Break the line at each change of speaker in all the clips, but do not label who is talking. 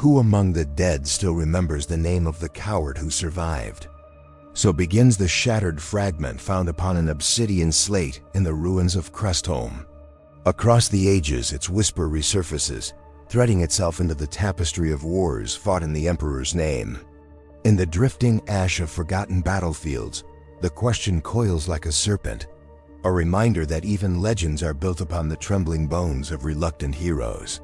Who among the dead still remembers the name of the coward who survived? So begins the shattered fragment found upon an obsidian slate in the ruins of Crestholm. Across the ages, its whisper resurfaces, threading itself into the tapestry of wars fought in the Emperor's name. In the drifting ash of forgotten battlefields, the question coils like a serpent, a reminder that even legends are built upon the trembling bones of reluctant heroes.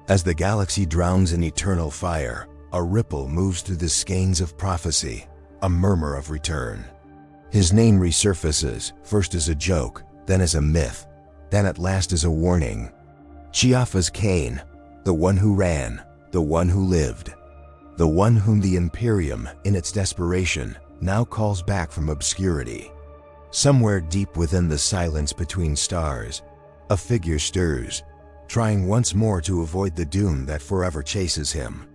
As the galaxy drowns in eternal fire, a ripple moves through the skeins of prophecy, a murmur of return. His name resurfaces, first as a joke, then as a myth, then at last as a warning. Ciaphas Cain, the one who ran, the one who lived, the one whom the Imperium, in its desperation, now calls back from obscurity. Somewhere deep within the silence between stars, a figure stirs, trying once more to avoid the doom that forever chases him.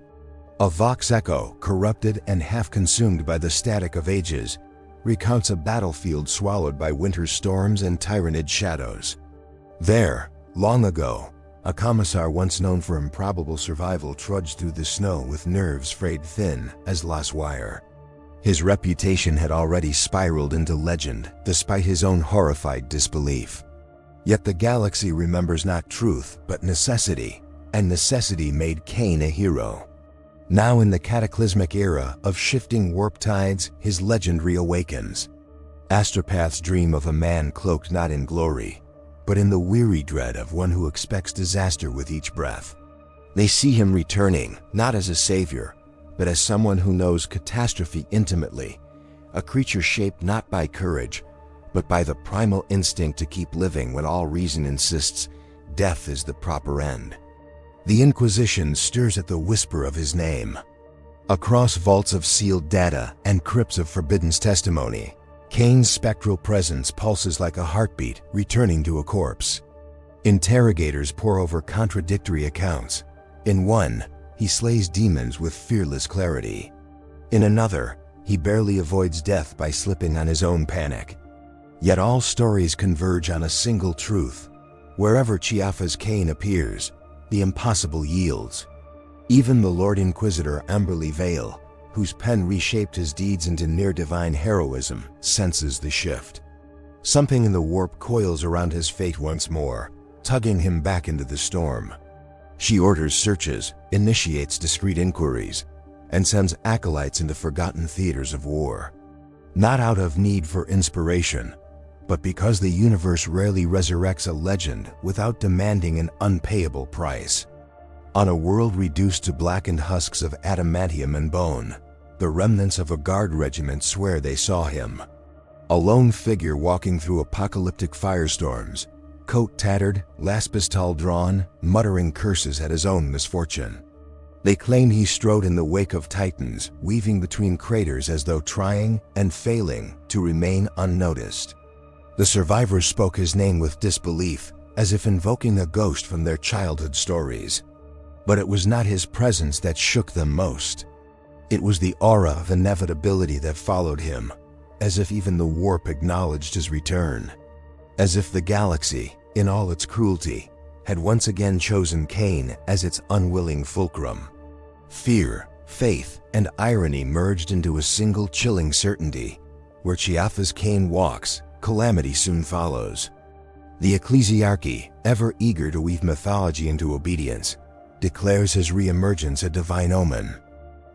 A vox echo, corrupted and half-consumed by the static of ages, recounts a battlefield swallowed by winter storms and tyrannid shadows. There, long ago, a commissar once known for improbable survival trudged through the snow with nerves frayed thin as lost wire. His reputation had already spiraled into legend, despite his own horrified disbelief. Yet the galaxy remembers not truth, but necessity, and necessity made Cain a hero. Now in the cataclysmic era of shifting warp tides, his legend reawakens. Astropaths dream of a man cloaked not in glory, but in the weary dread of one who expects disaster with each breath. They see him returning, not as a savior, but as someone who knows catastrophe intimately, a creature shaped not by courage, but by the primal instinct to keep living when all reason insists death is the proper end. The Inquisition stirs at the whisper of his name. Across vaults of sealed data and crypts of forbidden testimony, Cain's spectral presence pulses like a heartbeat returning to a corpse. Interrogators pore over contradictory accounts. In one, he slays demons with fearless clarity. In another, he barely avoids death by slipping on his own panic. Yet all stories converge on a single truth. Wherever Ciaphas Cain appears, the impossible yields. Even the Lord Inquisitor Amberley Vale, whose pen reshaped his deeds into near-divine heroism, senses the shift. Something in the warp coils around his fate once more, tugging him back into the storm. She orders searches, initiates discreet inquiries, and sends acolytes into forgotten theaters of war. Not out of need for inspiration, but because the universe rarely resurrects a legend without demanding an unpayable price. On a world reduced to blackened husks of adamantium and bone, the remnants of a guard regiment swear they saw him. A lone figure walking through apocalyptic firestorms, coat tattered, last pistol drawn, muttering curses at his own misfortune. They claim he strode in the wake of titans, weaving between craters as though trying and failing to remain unnoticed. The survivors spoke his name with disbelief, as if invoking a ghost from their childhood stories. But it was not his presence that shook them most. It was the aura of inevitability that followed him, as if even the warp acknowledged his return. As if the galaxy, in all its cruelty, had once again chosen Cain as its unwilling fulcrum. Fear, faith, and irony merged into a single chilling certainty. Where Ciaphas Cain walks, calamity soon follows. The ecclesiarchy, ever eager to weave mythology into obedience, declares his reemergence a divine omen.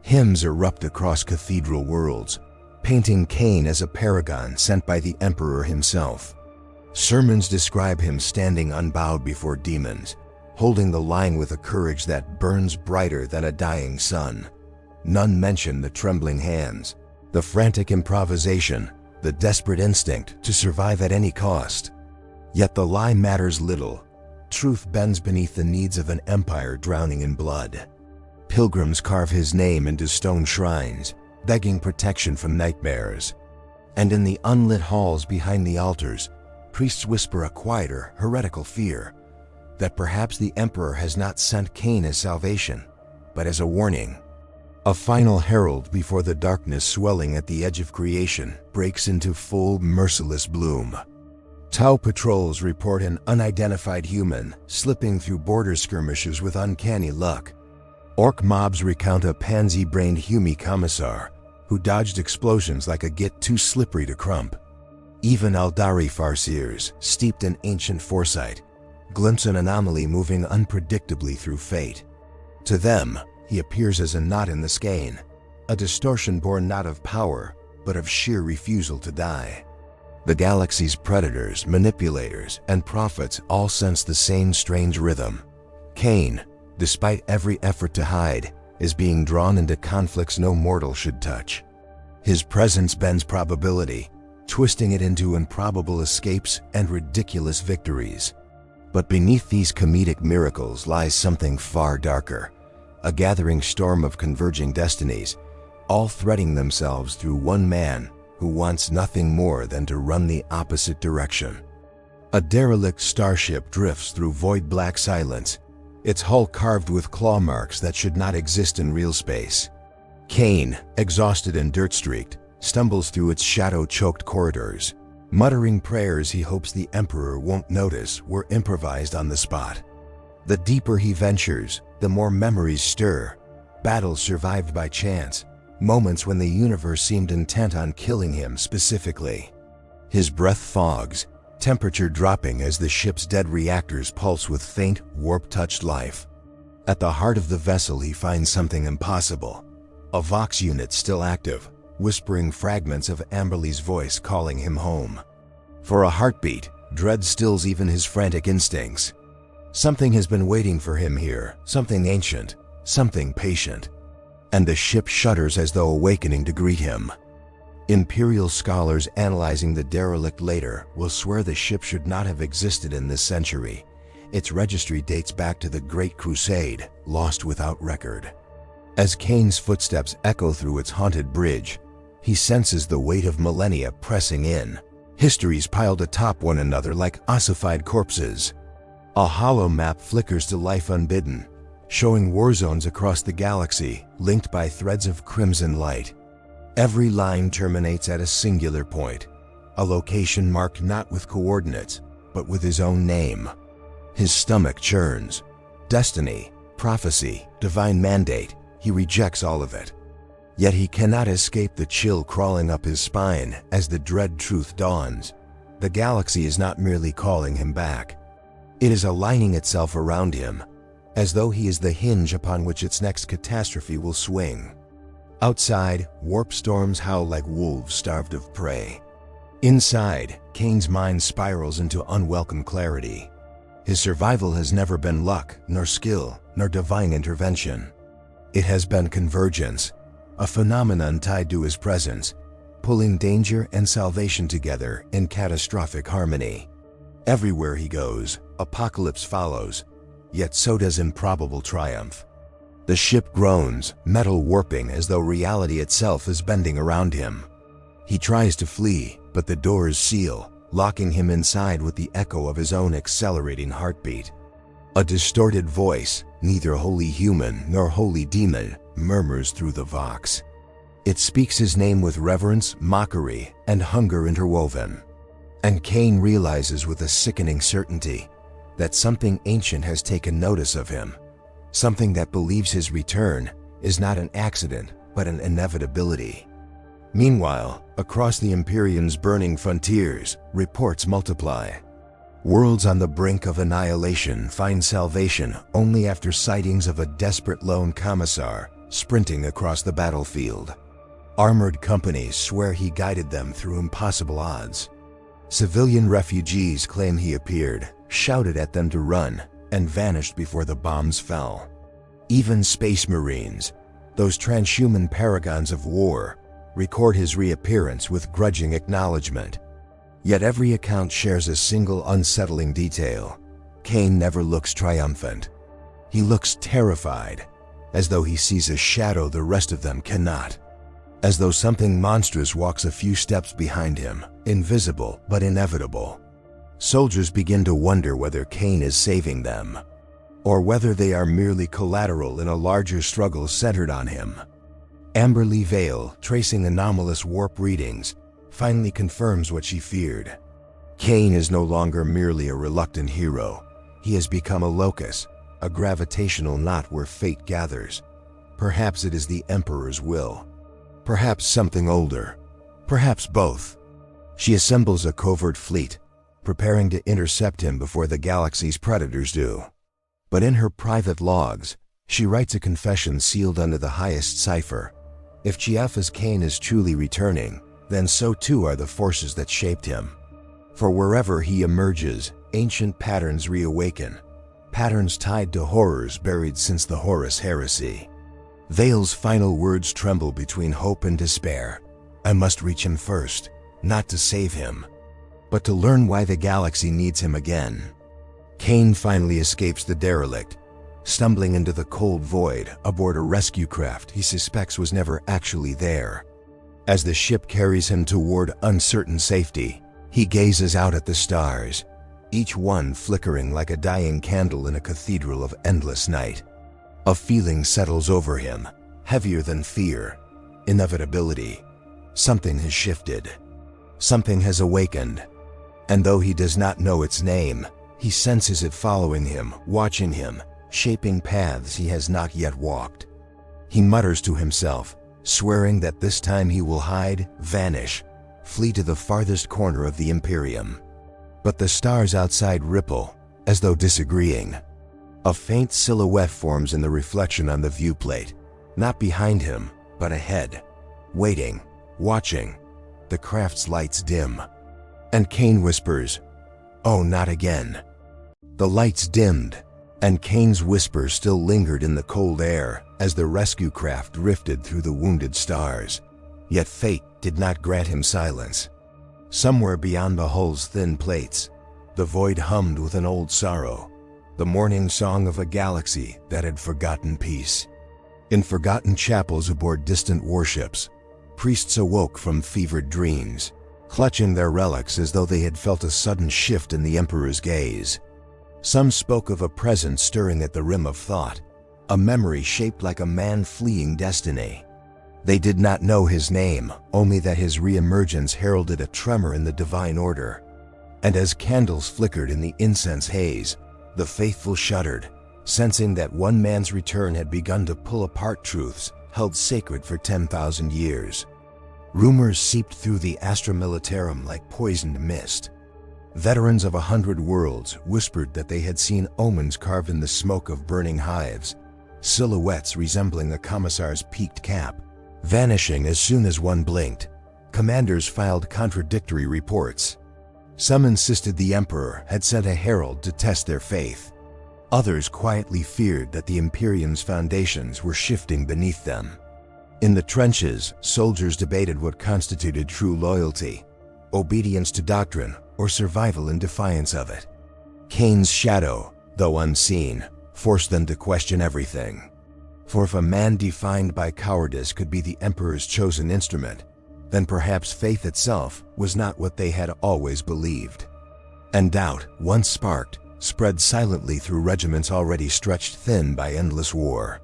Hymns erupt across cathedral worlds, painting Cain as a paragon sent by the Emperor himself. Sermons describe him standing unbowed before demons, holding the line with a courage that burns brighter than a dying sun. None mention the trembling hands, the frantic improvisation, the desperate instinct to survive at any cost. Yet the lie matters little. Truth bends beneath the needs of an empire drowning in blood. Pilgrims carve his name into stone shrines, begging protection from nightmares. And in the unlit halls behind the altars, priests whisper a quieter, heretical fear that perhaps the Emperor has not sent Cain as salvation, but as a warning. A final herald before the darkness swelling at the edge of creation breaks into full, merciless bloom. Tau patrols report an unidentified human slipping through border skirmishes with uncanny luck, Orc mobs recount a pansy-brained Hume commissar who dodged explosions like a git too slippery to crump. Even Aldari farseers, steeped in ancient foresight, glimpse an anomaly moving unpredictably through fate. To them, he appears as a knot in the skein, a distortion born not of power, but of sheer refusal to die. The galaxy's predators, manipulators, and prophets all sense the same strange rhythm. Cain, despite every effort to hide, is being drawn into conflicts no mortal should touch. His presence bends probability, twisting it into improbable escapes and ridiculous victories. But beneath these comedic miracles lies something far darker, a gathering storm of converging destinies, all threading themselves through one man who wants nothing more than to run the opposite direction. A derelict starship drifts through void-black silence, its hull carved with claw marks that should not exist in real space. Cain, exhausted and dirt-streaked, stumbles through its shadow-choked corridors, muttering prayers he hopes the Emperor won't notice were improvised on the spot. The deeper he ventures, the more memories stir, battles survived by chance, moments when the universe seemed intent on killing him specifically. His breath fogs, temperature dropping as the ship's dead reactors pulse with faint, warp-touched life. At the heart of the vessel he finds something impossible, a Vox unit still active, whispering fragments of Amberly's voice calling him home. For a heartbeat, dread stills even his frantic instincts. Something has been waiting for him here, something ancient, something patient. And the ship shudders as though awakening to greet him. Imperial scholars analyzing the derelict later will swear the ship should not have existed in this century. Its registry dates back to the Great Crusade, lost without record. As Cain's footsteps echo through its haunted bridge, he senses the weight of millennia pressing in, histories piled atop one another like ossified corpses. A hollow map flickers to life unbidden, showing war zones across the galaxy linked by threads of crimson light. Every line terminates at a singular point, a location marked not with coordinates, but with his own name. His stomach churns. Destiny, prophecy, divine mandate, he rejects all of it. Yet he cannot escape the chill crawling up his spine as the dread truth dawns. The galaxy is not merely calling him back. It is aligning itself around him, as though he is the hinge upon which its next catastrophe will swing. Outside, warp storms howl like wolves starved of prey. Inside, Cain's mind spirals into unwelcome clarity. His survival has never been luck, nor skill, nor divine intervention. It has been convergence, a phenomenon tied to his presence, pulling danger and salvation together in catastrophic harmony. Everywhere he goes, apocalypse follows, yet so does improbable triumph. The ship groans, metal warping as though reality itself is bending around him. He tries to flee, but the doors seal, locking him inside with the echo of his own accelerating heartbeat. A distorted voice, neither wholly human nor wholly demon, murmurs through the Vox. It speaks his name with reverence, mockery, and hunger interwoven. And Cain realizes with a sickening certainty that something ancient has taken notice of him, something that believes his return is not an accident but an inevitability. Meanwhile, across the Imperium's burning frontiers, reports multiply. Worlds on the brink of annihilation find salvation only after sightings of a desperate lone commissar sprinting across the battlefield. Armored companies swear he guided them through impossible odds. Civilian refugees claim he appeared, shouted at them to run, and vanished before the bombs fell. Even space marines, those transhuman paragons of war, record his reappearance with grudging acknowledgement. Yet every account shares a single unsettling detail. Cain never looks triumphant. He looks terrified, as though he sees a shadow the rest of them cannot. As though something monstrous walks a few steps behind him, invisible but inevitable. Soldiers begin to wonder whether Cain is saving them, or whether they are merely collateral in a larger struggle centered on him. Amberly Vale, tracing anomalous warp readings, finally confirms what she feared. Cain is no longer merely a reluctant hero. He has become a locus, a gravitational knot where fate gathers, Perhaps it is the Emperor's will. Perhaps something older. Perhaps both. She assembles a covert fleet, preparing to intercept him before the galaxy's predators do. But in her private logs, she writes a confession sealed under the highest cipher. If Ciaphas Cain is truly returning, then so too are the forces that shaped him. For wherever he emerges, ancient patterns reawaken, patterns tied to horrors buried since the Horus heresy. Vale's final words tremble between hope and despair. I must reach him first, not to save him, but to learn why the galaxy needs him again. Cain finally escapes the derelict, stumbling into the cold void aboard a rescue craft he suspects was never actually there. As the ship carries him toward uncertain safety, he gazes out at the stars, each one flickering like a dying candle in a cathedral of endless night. A feeling settles over him, heavier than fear, inevitability. Something has shifted. Something has awakened. And though he does not know its name, he senses it following him, watching him, shaping paths he has not yet walked. He mutters to himself, swearing that this time he will hide, vanish, flee to the farthest corner of the Imperium. But the stars outside ripple, as though disagreeing. A faint silhouette forms in the reflection on the viewplate, not behind him, but ahead, waiting, watching. The craft's lights dim, and Cain whispers, "Oh, not again." The lights dimmed, and Cain's whisper still lingered in the cold air as the rescue craft drifted through the wounded stars. Yet fate did not grant him silence. Somewhere beyond the hull's thin plates, the void hummed with an old sorrow, the morning song of a galaxy that had forgotten peace. In forgotten chapels aboard distant warships, priests awoke from fevered dreams, clutching their relics as though they had felt a sudden shift in the Emperor's gaze. Some spoke of a presence stirring at the rim of thought, a memory shaped like a man fleeing destiny. They did not know his name, only that his reemergence heralded a tremor in the divine order. And as candles flickered in the incense haze, the faithful shuddered, sensing that one man's return had begun to pull apart truths held sacred for 10,000 years. Rumors seeped through the Astra Militarum like poisoned mist. Veterans of 100 worlds whispered that they had seen omens carved in the smoke of burning hives, silhouettes resembling a commissar's peaked cap, vanishing as soon as one blinked. Commanders filed contradictory reports. Some insisted the Emperor had sent a herald to test their faith. Others quietly feared that the Imperium's foundations were shifting beneath them. In the trenches, soldiers debated what constituted true loyalty, obedience to doctrine, or survival in defiance of it. Cain's shadow, though unseen, forced them to question everything. For if a man defined by cowardice could be the Emperor's chosen instrument, then perhaps faith itself was not what they had always believed. And doubt, once sparked, spread silently through regiments already stretched thin by endless war.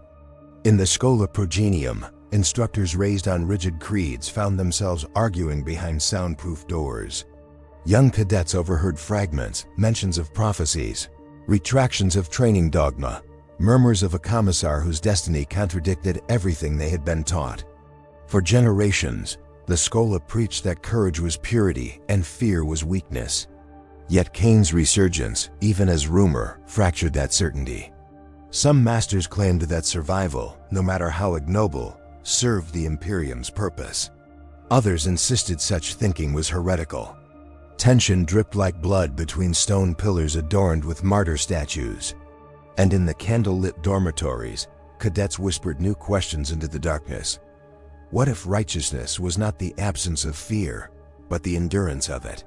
In the Schola Progenium, instructors raised on rigid creeds found themselves arguing behind soundproof doors. Young cadets overheard fragments, mentions of prophecies, retractions of training dogma, murmurs of a commissar whose destiny contradicted everything they had been taught. For generations, the Schola preached that courage was purity and fear was weakness. Yet Cain's resurgence, even as rumor, fractured that certainty. Some masters claimed that survival, no matter how ignoble, served the Imperium's purpose. Others insisted such thinking was heretical. Tension dripped like blood between stone pillars adorned with martyr statues. And in the candle-lit dormitories, cadets whispered new questions into the darkness. What if righteousness was not the absence of fear, but the endurance of it?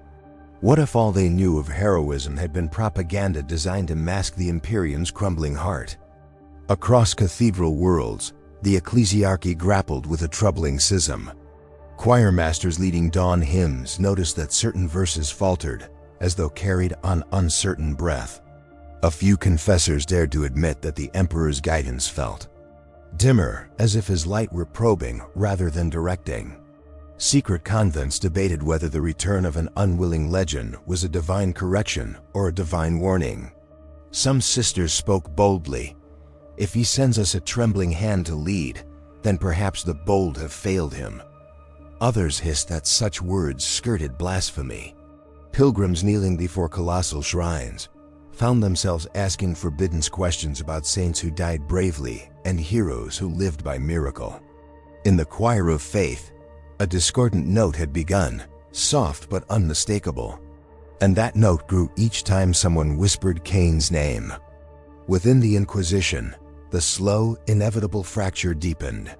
What if all they knew of heroism had been propaganda designed to mask the Imperium's crumbling heart? Across cathedral worlds, the ecclesiarchy grappled with a troubling schism. Choir masters leading dawn hymns noticed that certain verses faltered, as though carried on uncertain breath. A few confessors dared to admit that the Emperor's guidance felt dimmer, as if his light were probing rather than directing. Secret convents debated whether the return of an unwilling legend was a divine correction or a divine warning. Some sisters spoke boldly. If he sends us a trembling hand to lead, then perhaps the bold have failed him. Others hissed that such words skirted blasphemy. Pilgrims kneeling before colossal shrines found themselves asking forbidden questions about saints who died bravely and heroes who lived by miracle. In the choir of faith, a discordant note had begun, soft but unmistakable. And that note grew each time someone whispered Cain's name. Within the Inquisition, the slow, inevitable fracture deepened.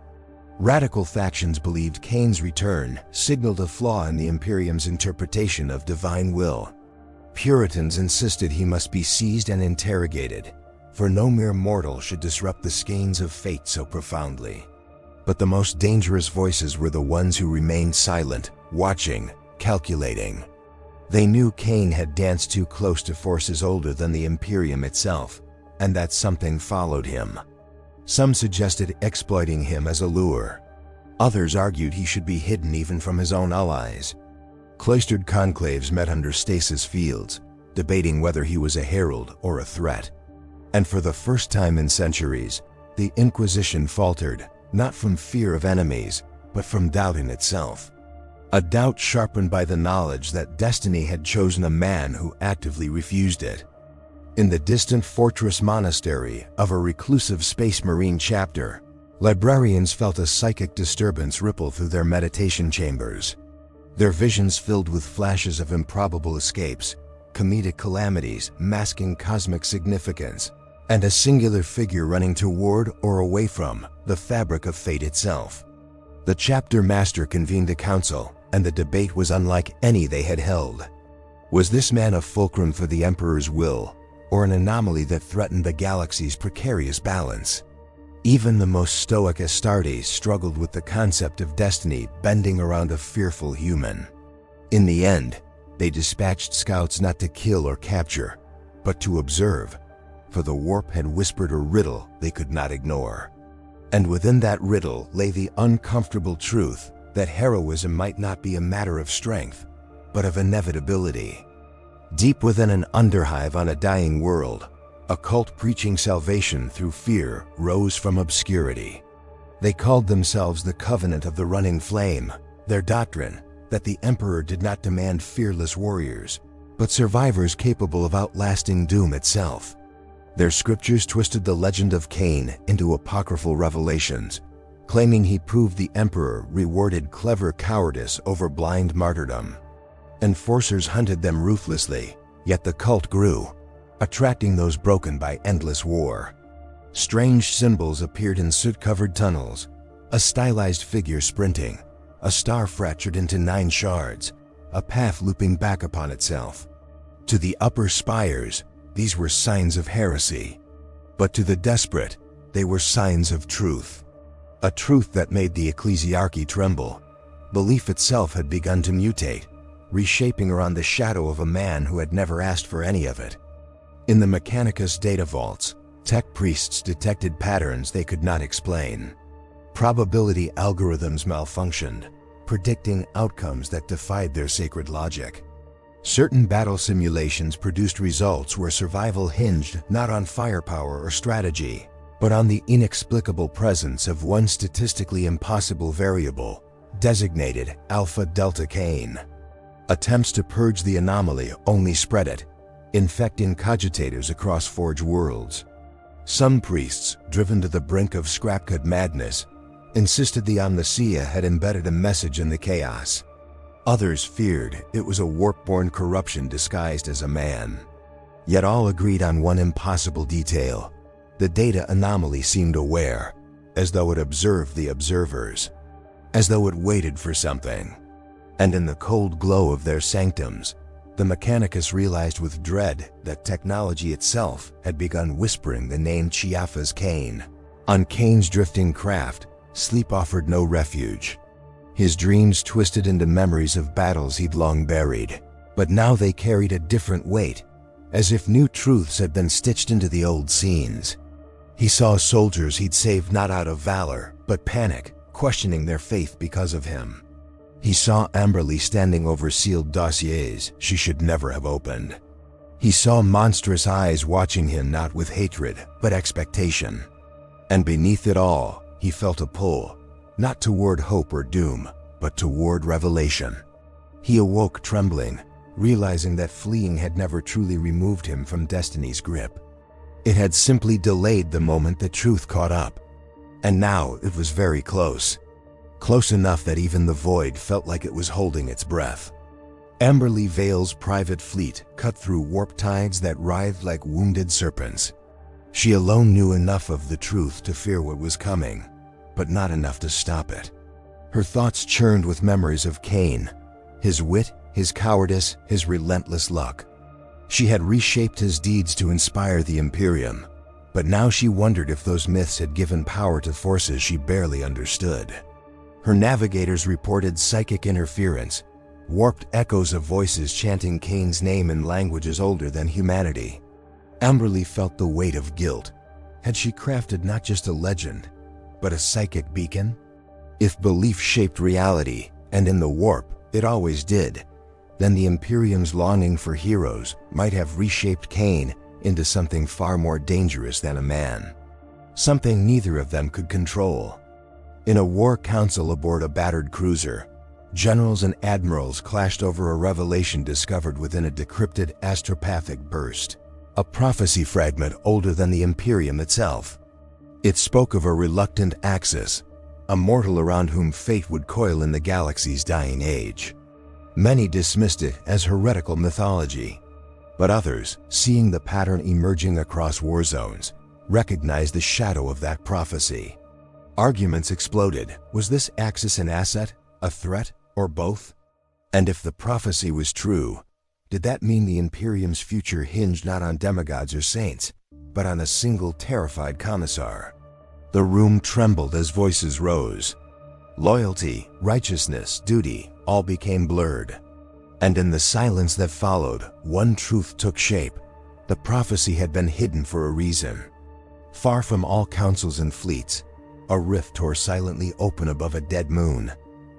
Radical factions believed Cain's return signaled a flaw in the Imperium's interpretation of divine will. Puritans insisted he must be seized and interrogated, for no mere mortal should disrupt the skeins of fate so profoundly. But the most dangerous voices were the ones who remained silent, watching, calculating. They knew Cain had danced too close to forces older than the Imperium itself, and that something followed him. Some suggested exploiting him as a lure. Others argued he should be hidden even from his own allies. Cloistered conclaves met under stasis fields, debating whether he was a herald or a threat. And for the first time in centuries, the Inquisition faltered, not from fear of enemies, but from doubt in itself. A doubt sharpened by the knowledge that destiny had chosen a man who actively refused it. In the distant fortress monastery of a reclusive space marine chapter, librarians felt a psychic disturbance ripple through their meditation chambers. Their visions filled with flashes of improbable escapes, comedic calamities masking cosmic significance, and a singular figure running toward or away from the fabric of fate itself. The chapter master convened a council, and the debate was unlike any they had held. Was this man a fulcrum for the Emperor's will, or an anomaly that threatened the galaxy's precarious balance? Even the most stoic Astartes struggled with the concept of destiny bending around a fearful human. In the end, they dispatched scouts not to kill or capture, but to observe, for the warp had whispered a riddle they could not ignore. And within that riddle lay the uncomfortable truth that heroism might not be a matter of strength, but of inevitability. Deep within an underhive on a dying world, a cult preaching salvation through fear rose from obscurity. They called themselves the Covenant of the Running Flame, their doctrine that the Emperor did not demand fearless warriors, but survivors capable of outlasting doom itself. Their scriptures twisted the legend of Cain into apocryphal revelations, claiming he proved the Emperor rewarded clever cowardice over blind martyrdom. Enforcers hunted them ruthlessly, yet the cult grew, attracting those broken by endless war. Strange symbols appeared in soot-covered tunnels, a stylized figure sprinting, a star fractured into 9 shards, a path looping back upon itself. To the upper spires, these were signs of heresy, but to the desperate, they were signs of truth. A truth that made the ecclesiarchy tremble. Belief itself had begun to mutate, reshaping around the shadow of a man who had never asked for any of it. In the Mechanicus data vaults, tech priests detected patterns they could not explain. Probability algorithms malfunctioned, predicting outcomes that defied their sacred logic. Certain battle simulations produced results where survival hinged not on firepower or strategy, but on the inexplicable presence of one statistically impossible variable, designated Alpha-Delta Cain. Attempts to purge the anomaly only spread it, infecting cogitators across Forge worlds. Some priests, driven to the brink of scrapcut madness, insisted the Omnicia had embedded a message in the chaos. Others feared it was a warp-born corruption disguised as a man. Yet all agreed on one impossible detail. The data anomaly seemed aware, as though it observed the observers, as though it waited for something. And in the cold glow of their sanctums, the Mechanicus realized with dread that technology itself had begun whispering the name Ciaphas Cain. On Cain's drifting craft, sleep offered no refuge. His dreams twisted into memories of battles he'd long buried, but now they carried a different weight, as if new truths had been stitched into the old scenes. He saw soldiers he'd saved not out of valor, but panic, questioning their faith because of him. He saw Amberly standing over sealed dossiers she should never have opened. He saw monstrous eyes watching him not with hatred, but expectation. And beneath it all, he felt a pull, not toward hope or doom, but toward revelation. He awoke trembling, realizing that fleeing had never truly removed him from destiny's grip. It had simply delayed the moment the truth caught up. And now it was very close. Close enough that even the void felt like it was holding its breath. Amberley Vale's private fleet cut through warp tides that writhed like wounded serpents. She alone knew enough of the truth to fear what was coming, but not enough to stop it. Her thoughts churned with memories of Cain, his wit, his cowardice, his relentless luck. She had reshaped his deeds to inspire the Imperium, but now she wondered if those myths had given power to forces she barely understood. Her navigators reported psychic interference, warped echoes of voices chanting Cain's name in languages older than humanity. Amberley felt the weight of guilt. Had she crafted not just a legend, but a psychic beacon? If belief shaped reality, and in the warp it always did, then the Imperium's longing for heroes might have reshaped Cain into something far more dangerous than a man. Something neither of them could control. In a war council aboard a battered cruiser, generals and admirals clashed over a revelation discovered within a decrypted astropathic burst, a prophecy fragment older than the Imperium itself. It spoke of a reluctant Axis, a mortal around whom fate would coil in the galaxy's dying age. Many dismissed it as heretical mythology, but others, seeing the pattern emerging across war zones, recognized the shadow of that prophecy. Arguments exploded. Was this Axis an asset, a threat, or both? And if the prophecy was true, did that mean the Imperium's future hinged not on demigods or saints, but on a single terrified commissar? The room trembled as voices rose. Loyalty, righteousness, duty, all became blurred. And in the silence that followed, one truth took shape. The prophecy had been hidden for a reason. Far from all councils and fleets, a rift tore silently open above a dead moon,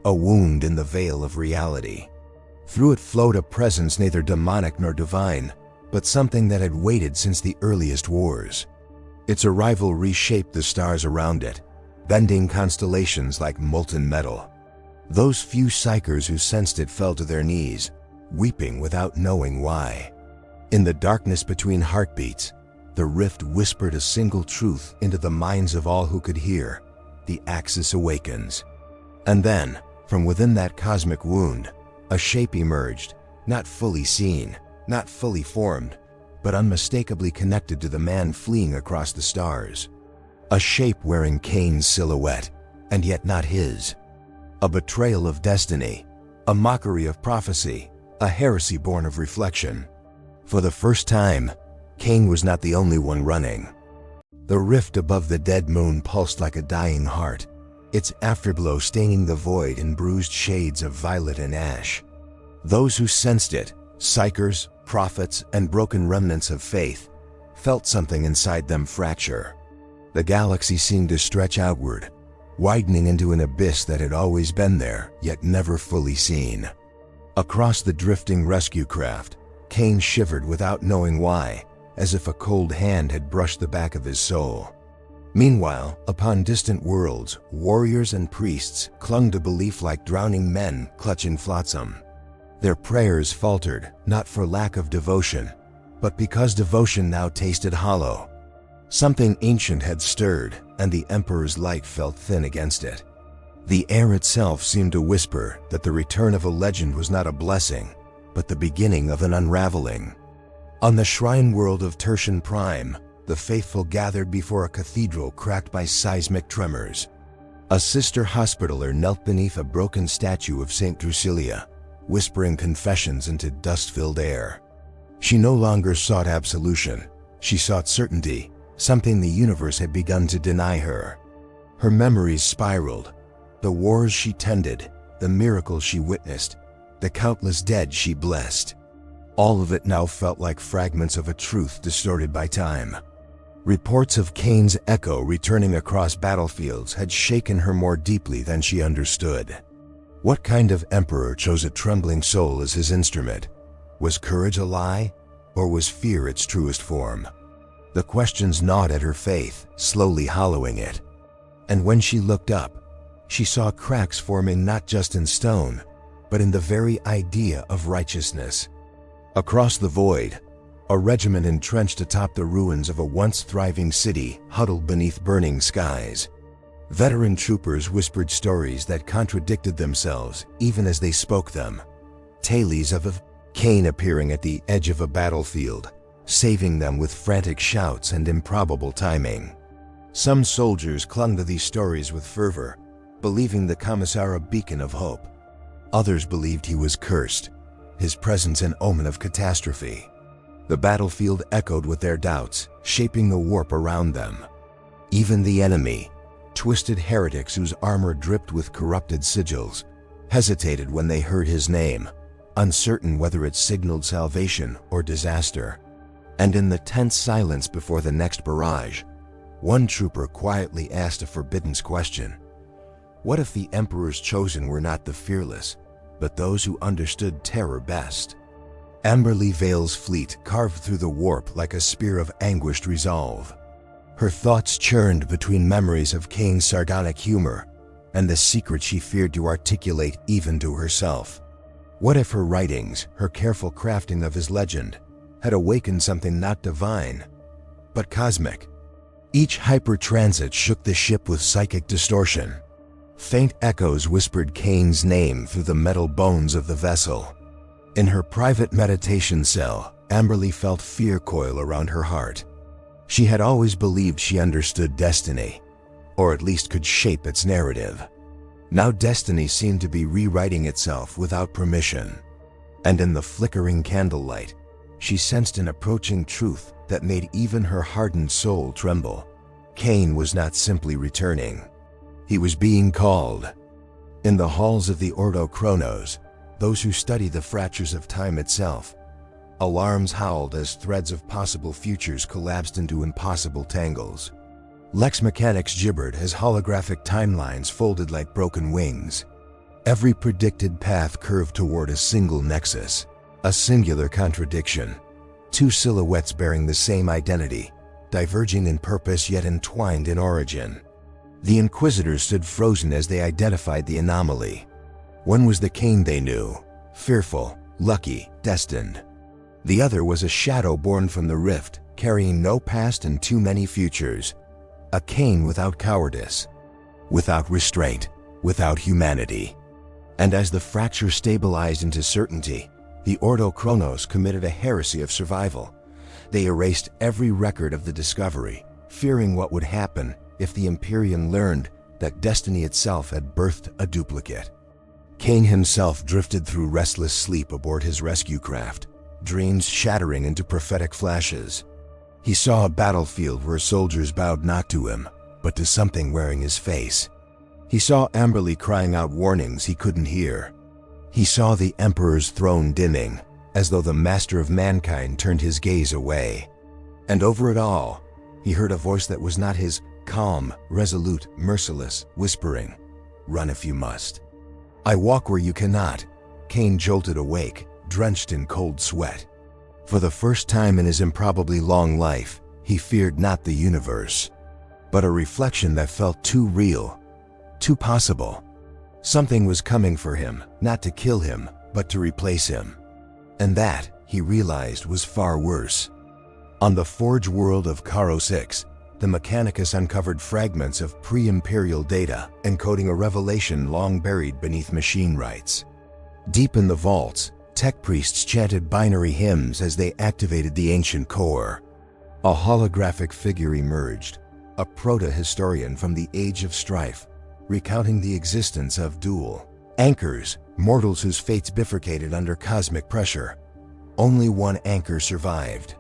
a wound in the veil of reality. Through it flowed a presence neither demonic nor divine, but something that had waited since the earliest wars. Its arrival reshaped the stars around it, bending constellations like molten metal. Those few psychers who sensed it fell to their knees, weeping without knowing why. In the darkness between heartbeats, the rift whispered a single truth into the minds of all who could hear: the Axis awakens. And then, from within that cosmic wound, a shape emerged, not fully seen, not fully formed, but unmistakably connected to the man fleeing across the stars. A shape wearing Cain's silhouette, and yet not his. A betrayal of destiny, a mockery of prophecy, a heresy born of reflection. For the first time, Cain was not the only one running. The rift above the dead moon pulsed like a dying heart, its afterglow staining the void in bruised shades of violet and ash. Those who sensed it, psychers, prophets, and broken remnants of faith, felt something inside them fracture. The galaxy seemed to stretch outward, widening into an abyss that had always been there, yet never fully seen. Across the drifting rescue craft, Cain shivered without knowing why, as if a cold hand had brushed the back of his soul. Meanwhile, upon distant worlds, warriors and priests clung to belief like drowning men clutching flotsam. Their prayers faltered, not for lack of devotion, but because devotion now tasted hollow. Something ancient had stirred, and the Emperor's light felt thin against it. The air itself seemed to whisper that the return of a legend was not a blessing, but the beginning of an unraveling. On the shrine world of Tertian Prime, the faithful gathered before a cathedral cracked by seismic tremors. A sister hospitaller knelt beneath a broken statue of Saint Drusilla, whispering confessions into dust-filled air. She no longer sought absolution. She sought certainty, something the universe had begun to deny her. Her memories spiraled. The wars she tended, the miracles she witnessed, the countless dead she blessed. All of it now felt like fragments of a truth distorted by time. Reports of Cain's echo returning across battlefields had shaken her more deeply than she understood. What kind of emperor chose a trembling soul as his instrument? Was courage a lie, or was fear its truest form? The questions gnawed at her faith, slowly hollowing it. And when she looked up, she saw cracks forming not just in stone, but in the very idea of righteousness. Across the void, a regiment entrenched atop the ruins of a once thriving city huddled beneath burning skies. Veteran troopers whispered stories that contradicted themselves even as they spoke them. Tales of Cain appearing at the edge of a battlefield, saving them with frantic shouts and improbable timing. Some soldiers clung to these stories with fervor, believing the Commissar a beacon of hope. Others believed he was cursed, his presence an omen of catastrophe. The battlefield echoed with their doubts, shaping the warp around them. Even the enemy, twisted heretics whose armor dripped with corrupted sigils, hesitated when they heard his name, uncertain whether it signaled salvation or disaster. And in the tense silence before the next barrage, one trooper quietly asked a forbidden question. What if the Emperor's chosen were not the fearless, but those who understood terror best? Amberly Vale's fleet carved through the warp like a spear of anguished resolve. Her thoughts churned between memories of Cain's sardonic humor and the secret she feared to articulate even to herself. What if her writings, her careful crafting of his legend, had awakened something not divine, but cosmic? Each hyper-transit shook the ship with psychic distortion. Faint echoes whispered Cain's name through the metal bones of the vessel. In her private meditation cell, Amberly felt fear coil around her heart. She had always believed she understood destiny, or at least could shape its narrative. Now destiny seemed to be rewriting itself without permission. And in the flickering candlelight, she sensed an approaching truth that made even her hardened soul tremble. Cain was not simply returning. He was being called. In the halls of the Ordo Chronos, those who study the fractures of time itself, alarms howled as threads of possible futures collapsed into impossible tangles. Lex mechanics gibbered as holographic timelines folded like broken wings. Every predicted path curved toward a single nexus, a singular contradiction. Two silhouettes bearing the same identity, diverging in purpose yet entwined in origin. The Inquisitors stood frozen as they identified the anomaly. One was the Cain they knew, fearful, lucky, destined. The other was a shadow born from the rift, carrying no past and too many futures. A Cain without cowardice, without restraint, without humanity. And as the fracture stabilized into certainty, the Ordo Chronos committed a heresy of survival. They erased every record of the discovery, fearing what would happen if the Imperium learned that destiny itself had birthed a duplicate. Cain himself drifted through restless sleep aboard his rescue craft, dreams shattering into prophetic flashes. He saw a battlefield where soldiers bowed not to him, but to something wearing his face. He saw Amberly crying out warnings he couldn't hear. He saw the Emperor's throne dimming, as though the master of mankind turned his gaze away. And over it all, he heard a voice that was not his, calm, resolute, merciless, whispering, "Run if you must." "I walk where you cannot." Cain jolted awake, drenched in cold sweat. For the first time in his improbably long life, he feared not the universe, but a reflection that felt too real, too possible. Something was coming for him, not to kill him, but to replace him. And that, he realized, was far worse. On the Forge world of Caro 6, the Mechanicus uncovered fragments of pre-imperial data encoding a revelation long buried beneath machine rites. Deep in the vaults, tech priests chanted binary hymns as they activated the ancient core. A holographic figure emerged, a proto-historian from the Age of Strife, recounting the existence of dual anchors, mortals whose fates bifurcated under cosmic pressure. Only one anchor survived.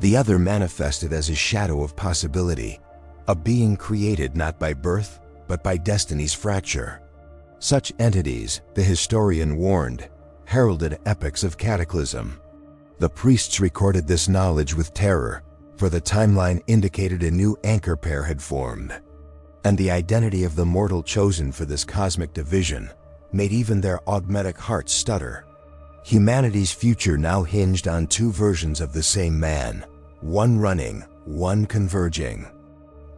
The other manifested as a shadow of possibility, a being created not by birth, but by destiny's fracture. Such entities, the historian warned, heralded epochs of cataclysm. The priests recorded this knowledge with terror, for the timeline indicated a new anchor pair had formed. And the identity of the mortal chosen for this cosmic division made even their augmetic hearts stutter. Humanity's future now hinged on two versions of the same man, one running, one converging.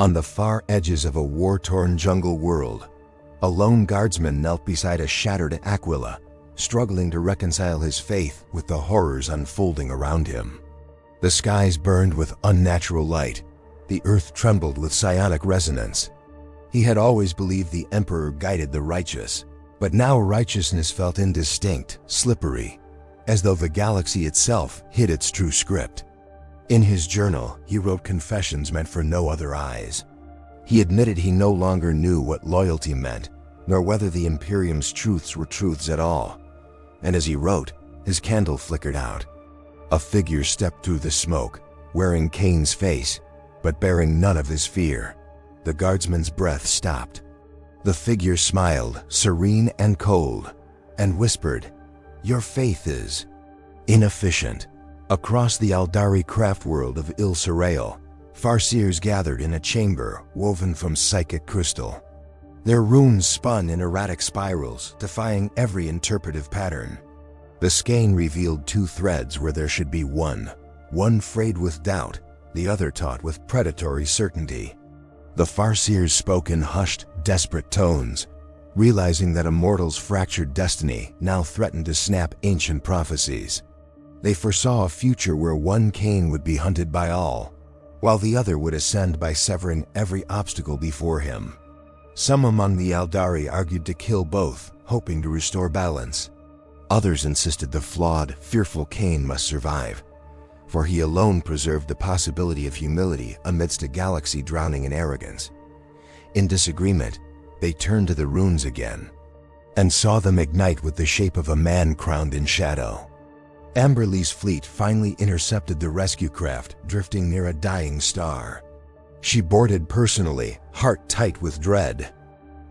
On the far edges of a war-torn jungle world, a lone guardsman knelt beside a shattered Aquila, struggling to reconcile his faith with the horrors unfolding around him. The skies burned with unnatural light. The earth trembled with psionic resonance. He had always believed the Emperor guided the righteous, but now righteousness felt indistinct, slippery, as though the galaxy itself hid its true script. In his journal, he wrote confessions meant for no other eyes. He admitted he no longer knew what loyalty meant, nor whether the Imperium's truths were truths at all. And as he wrote, his candle flickered out. A figure stepped through the smoke, wearing Cain's face, but bearing none of his fear. The guardsman's breath stopped. The figure smiled, serene and cold, and whispered, "Your faith is inefficient." Across the Aldari craft world of Il-Serail, Farseers gathered in a chamber woven from psychic crystal. Their runes spun in erratic spirals, defying every interpretive pattern. The skein revealed two threads where there should be one frayed with doubt, the other taut with predatory certainty. The Farseers spoke in hushed, desperate tones, realizing that a mortal's fractured destiny now threatened to snap ancient prophecies. They foresaw a future where one Cain would be hunted by all, while the other would ascend by severing every obstacle before him. Some among the Aldari argued to kill both, hoping to restore balance. Others insisted the flawed, fearful Cain must survive, for he alone preserved the possibility of humility amidst a galaxy drowning in arrogance. In disagreement, they turned to the runes again, and saw them ignite with the shape of a man crowned in shadow. Amberlee's fleet finally intercepted the rescue craft drifting near a dying star. She boarded personally, heart tight with dread.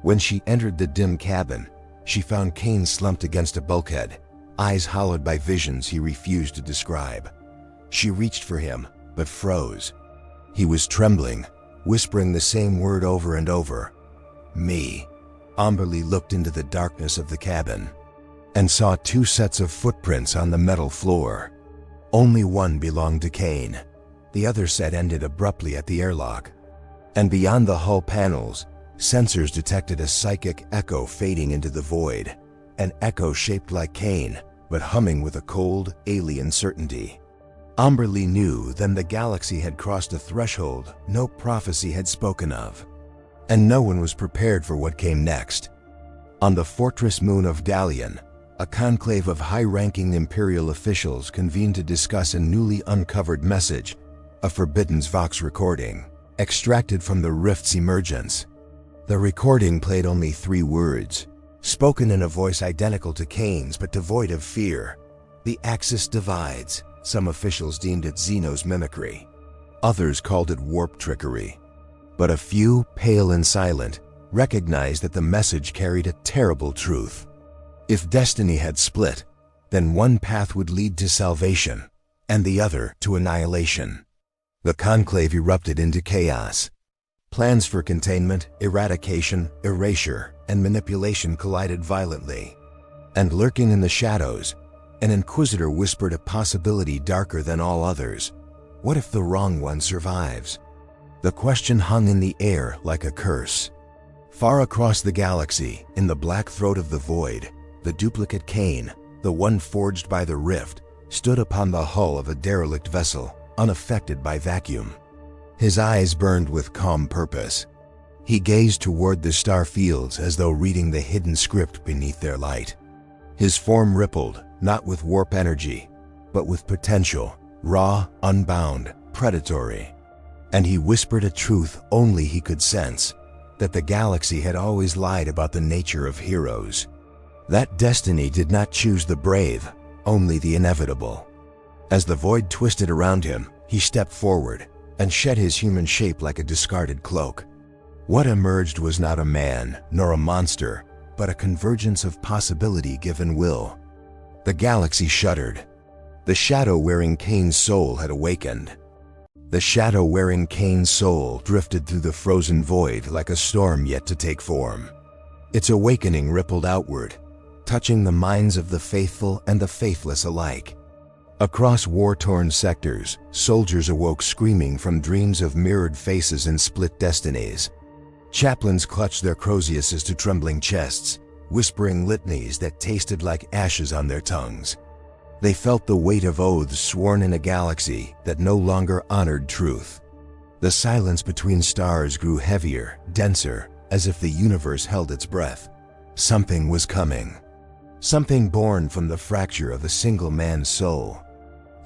When she entered the dim cabin, she found Cain slumped against a bulkhead, eyes hollowed by visions he refused to describe. She reached for him, but froze. He was trembling, whispering the same word over and over, "Me." Amberlee looked into the darkness of the cabin and saw two sets of footprints on the metal floor. Only one belonged to Cain. The other set ended abruptly at the airlock. And beyond the hull panels, sensors detected a psychic echo fading into the void, an echo shaped like Cain, but humming with a cold, alien certainty. Amberlee knew then the galaxy had crossed a threshold no prophecy had spoken of, and no one was prepared for what came next. On the fortress moon of Dalian, a conclave of high-ranking Imperial officials convened to discuss a newly uncovered message, a forbidden Vox recording, extracted from the Rift's emergence. The recording played only 3 words, spoken in a voice identical to Cain's but devoid of fear. "The Axis divides." Some officials deemed it Xeno's mimicry. Others called it warp trickery. But a few, pale and silent, recognized that the message carried a terrible truth. If destiny had split, then one path would lead to salvation, and the other to annihilation. The conclave erupted into chaos. Plans for containment, eradication, erasure, and manipulation collided violently. And lurking in the shadows, an inquisitor whispered a possibility darker than all others. What if the wrong one survives? The question hung in the air like a curse. Far across the galaxy, in the black throat of the void, the duplicate Cain, the one forged by the Rift, stood upon the hull of a derelict vessel, unaffected by vacuum. His eyes burned with calm purpose. He gazed toward the star fields as though reading the hidden script beneath their light. His form rippled, not with warp energy, but with potential, raw, unbound, predatory. And he whispered a truth only he could sense, that the galaxy had always lied about the nature of heroes. That destiny did not choose the brave, only the inevitable. As the void twisted around him, he stepped forward and shed his human shape like a discarded cloak. What emerged was not a man, nor a monster, but a convergence of possibility given will. The galaxy shuddered. The shadow-wearing Cain's soul had awakened. The shadow-wearing Cain's soul drifted through the frozen void like a storm yet to take form. Its awakening rippled outward, touching the minds of the faithful and the faithless alike. Across war-torn sectors, soldiers awoke screaming from dreams of mirrored faces and split destinies. Chaplains clutched their croziuses to trembling chests, whispering litanies that tasted like ashes on their tongues. They felt the weight of oaths sworn in a galaxy that no longer honored truth. The silence between stars grew heavier, denser, as if the universe held its breath. Something was coming. Something born from the fracture of a single man's soul.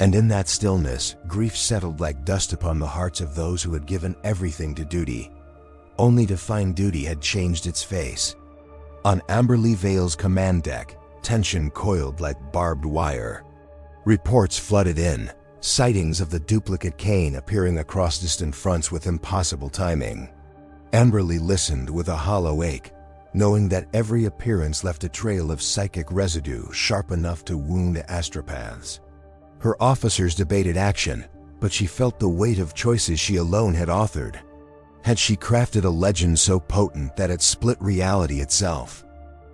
And in that stillness, grief settled like dust upon the hearts of those who had given everything to duty, only to find duty had changed its face. On Amberley Vale's command deck, tension coiled like barbed wire. Reports flooded in, sightings of the duplicate Cain appearing across distant fronts with impossible timing. Amberley listened with a hollow ache, knowing that every appearance left a trail of psychic residue sharp enough to wound astropaths. Her officers debated action, but she felt the weight of choices she alone had authored. Had she crafted a legend so potent that it split reality itself?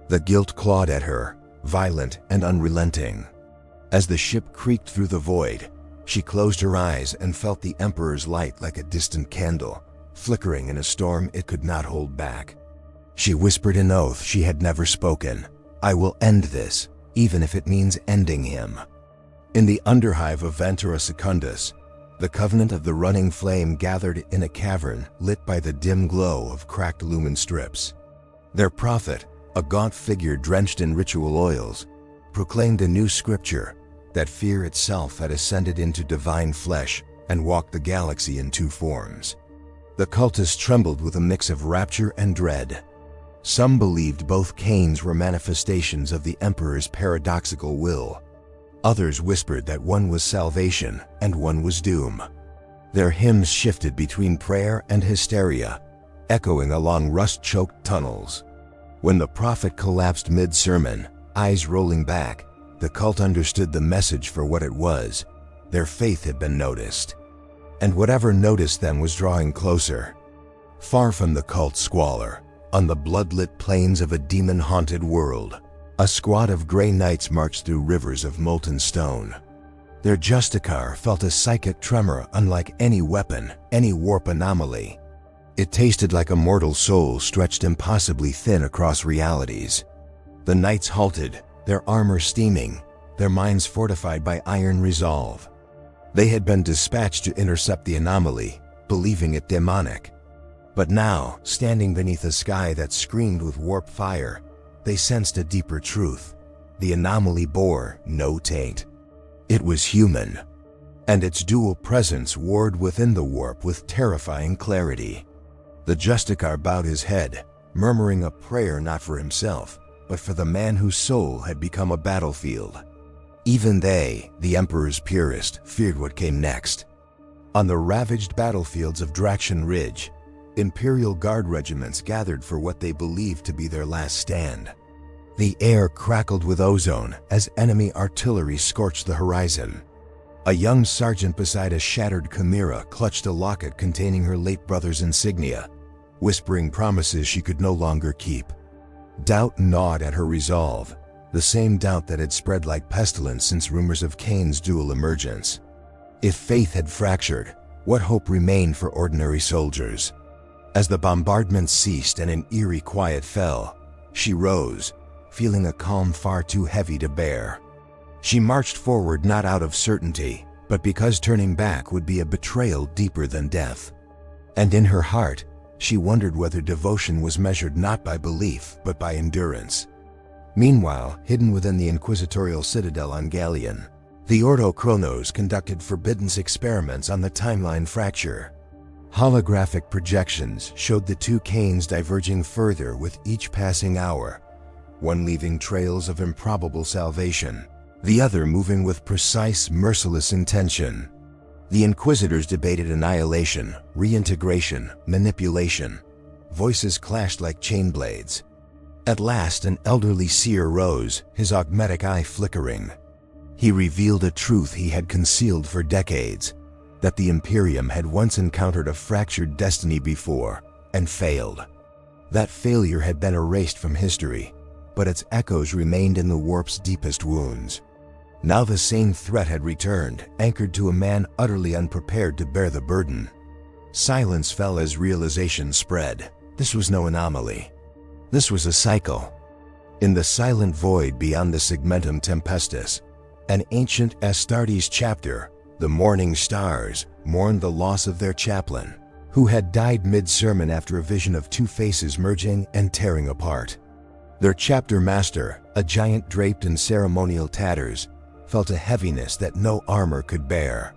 The guilt clawed at her, violent and unrelenting. As the ship creaked through the void, she closed her eyes and felt the Emperor's light like a distant candle, flickering in a storm it could not hold back. She whispered an oath she had never spoken. "I will end this, even if it means ending him." In the underhive of Ventura Secundus, the Covenant of the Running Flame gathered in a cavern lit by the dim glow of cracked lumen strips. Their prophet, a gaunt figure drenched in ritual oils, proclaimed a new scripture, that fear itself had ascended into divine flesh and walked the galaxy in two forms. The cultists trembled with a mix of rapture and dread. Some believed both Cains were manifestations of the Emperor's paradoxical will. Others whispered that one was salvation and one was doom. Their hymns shifted between prayer and hysteria, echoing along rust-choked tunnels. When the prophet collapsed mid-sermon, eyes rolling back, the cult understood the message for what it was. Their faith had been noticed. And whatever noticed them was drawing closer. Far from the cult's squalor, on the blood-lit plains of a demon-haunted world, a squad of gray knights marched through rivers of molten stone. Their Justicar felt a psychic tremor unlike any weapon, any warp anomaly. It tasted like a mortal soul stretched impossibly thin across realities. The knights halted, their armor steaming, their minds fortified by iron resolve. They had been dispatched to intercept the anomaly, believing it demonic. But now, standing beneath a sky that screamed with warp fire, they sensed a deeper truth. The anomaly bore no taint. It was human, and its dual presence warred within the warp with terrifying clarity. The Justicar bowed his head, murmuring a prayer not for himself, but for the man whose soul had become a battlefield. Even they, the Emperor's purist, feared what came next. On the ravaged battlefields of Draxian Ridge, Imperial Guard regiments gathered for what they believed to be their last stand. The air crackled with ozone as enemy artillery scorched the horizon. A young sergeant beside a shattered chimera clutched a locket containing her late brother's insignia, whispering promises she could no longer keep. Doubt gnawed at her resolve, the same doubt that had spread like pestilence since rumors of Cain's dual emergence. If faith had fractured, what hope remained for ordinary soldiers? As the bombardment ceased and an eerie quiet fell, she rose, feeling a calm far too heavy to bear. She marched forward not out of certainty, but because turning back would be a betrayal deeper than death. And in her heart, she wondered whether devotion was measured not by belief, but by endurance. Meanwhile, hidden within the inquisitorial citadel on Galleon, the Ordo Chronos conducted forbidden experiments on the timeline fracture. Holographic projections showed the two Cains diverging further with each passing hour, one leaving trails of improbable salvation, the other moving with precise, merciless intention. The Inquisitors debated annihilation, reintegration, manipulation. Voices clashed like chain blades. At last, an elderly seer rose, his augmetic eye flickering. He revealed a truth he had concealed for decades, that the Imperium had once encountered a fractured destiny before, and failed. That failure had been erased from history, but its echoes remained in the warp's deepest wounds. Now the same threat had returned, anchored to a man utterly unprepared to bear the burden. Silence fell as realization spread. This was no anomaly. This was a cycle. In the silent void beyond the Segmentum Tempestus, an ancient Astartes chapter, the Morning Stars mourned the loss of their chaplain, who had died mid-sermon after a vision of two faces merging and tearing apart. Their chapter master, a giant draped in ceremonial tatters, felt a heaviness that no armor could bear.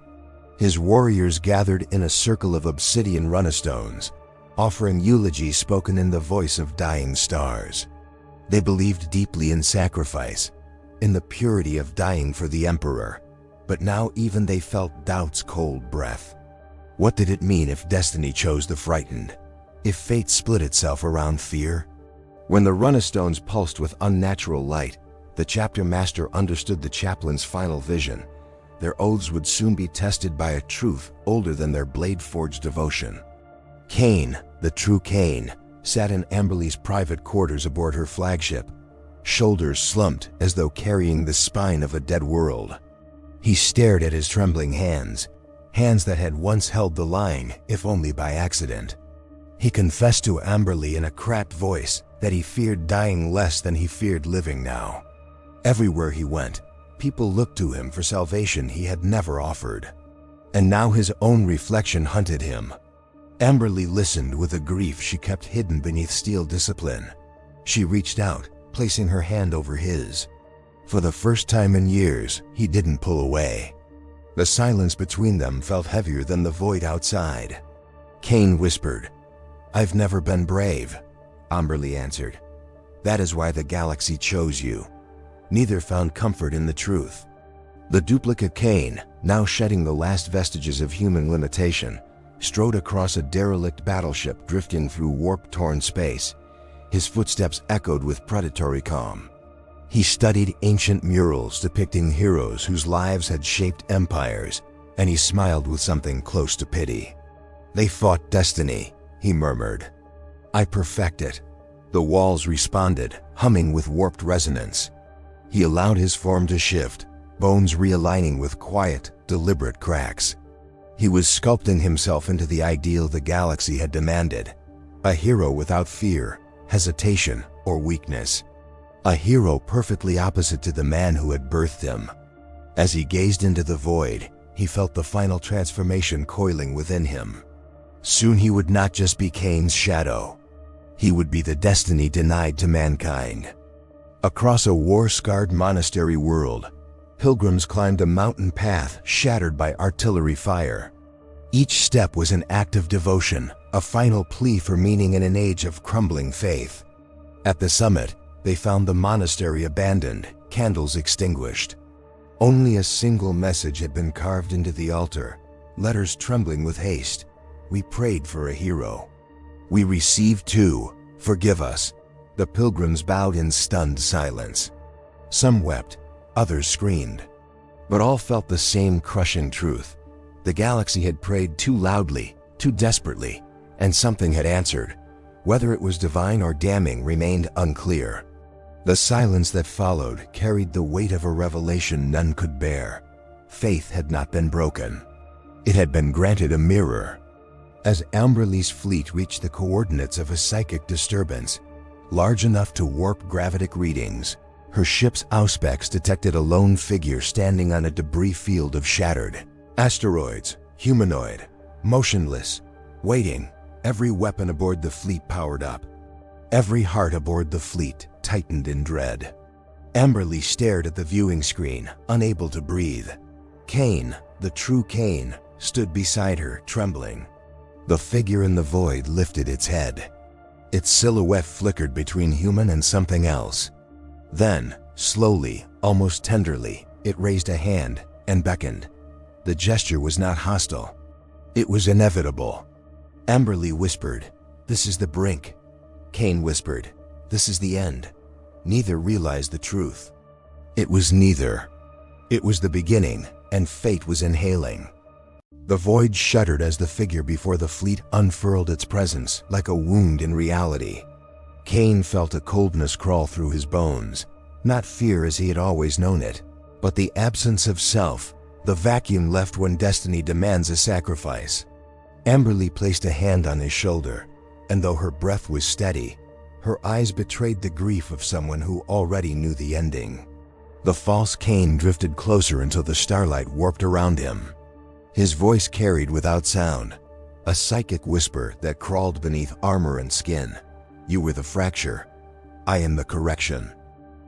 His warriors gathered in a circle of obsidian runestones, offering eulogies spoken in the voice of dying stars. They believed deeply in sacrifice, in the purity of dying for the Emperor, but now even they felt doubt's cold breath. What did it mean if destiny chose the frightened? If fate split itself around fear? When the runestones pulsed with unnatural light, the chapter master understood the chaplain's final vision. Their oaths would soon be tested by a truth older than their blade-forged devotion. Cain, the true Cain, sat in Amberly's private quarters aboard her flagship, shoulders slumped as though carrying the spine of a dead world. He stared at his trembling hands, hands that had once held the line, if only by accident. He confessed to Amberly in a cracked voice that he feared dying less than he feared living now. Everywhere he went, people looked to him for salvation he had never offered. And now his own reflection hunted him. Amberly listened with a grief she kept hidden beneath steel discipline. She reached out, placing her hand over his. For the first time in years, he didn't pull away. The silence between them felt heavier than the void outside. Cain whispered, "I've never been brave," Amberly answered. "That is why the galaxy chose you." Neither found comfort in the truth. The duplicate Cain, now shedding the last vestiges of human limitation, strode across a derelict battleship drifting through warp-torn space. His footsteps echoed with predatory calm. He studied ancient murals depicting heroes whose lives had shaped empires, and he smiled with something close to pity. "They fought destiny," he murmured. "I perfect it." The walls responded, humming with warped resonance. He allowed his form to shift, bones realigning with quiet, deliberate cracks. He was sculpting himself into the ideal the galaxy had demanded. A hero without fear, hesitation, or weakness. A hero perfectly opposite to the man who had birthed him. As he gazed into the void, he felt the final transformation coiling within him. Soon he would not just be Cain's shadow. He would be the destiny denied to mankind. Across a war-scarred monastery world, pilgrims climbed a mountain path shattered by artillery fire. Each step was an act of devotion, a final plea for meaning in an age of crumbling faith. At the summit, they found the monastery abandoned, candles extinguished. Only a single message had been carved into the altar, letters trembling with haste. "We prayed for a hero. We received two. Forgive us." The pilgrims bowed in stunned silence. Some wept, others screamed. But all felt the same crushing truth. The galaxy had prayed too loudly, too desperately, and something had answered. Whether it was divine or damning remained unclear. The silence that followed carried the weight of a revelation none could bear. Faith had not been broken. It had been granted a mirror. As Amberly's fleet reached the coordinates of a psychic disturbance, large enough to warp gravitic readings, her ship's auspex detected a lone figure standing on a debris field of shattered asteroids, humanoid, motionless, waiting. Every weapon aboard the fleet powered up. Every heart aboard the fleet tightened in dread. Amberly stared at the viewing screen, unable to breathe. Cain, the true Cain, stood beside her, trembling. The figure in the void lifted its head. Its silhouette flickered between human and something else. Then, slowly, almost tenderly, it raised a hand and beckoned. The gesture was not hostile. It was inevitable. Amberly whispered, "This is the brink." Cain whispered, "This is the end." Neither realized the truth. It was neither. It was the beginning, and fate was inhaling. The void shuddered as the figure before the fleet unfurled its presence like a wound in reality. Cain felt a coldness crawl through his bones, not fear as he had always known it, but the absence of self, the vacuum left when destiny demands a sacrifice. Amberly placed a hand on his shoulder, and though her breath was steady, her eyes betrayed the grief of someone who already knew the ending. The false Cain drifted closer until the starlight warped around him. His voice carried without sound, a psychic whisper that crawled beneath armor and skin. "You were the fracture. I am the correction."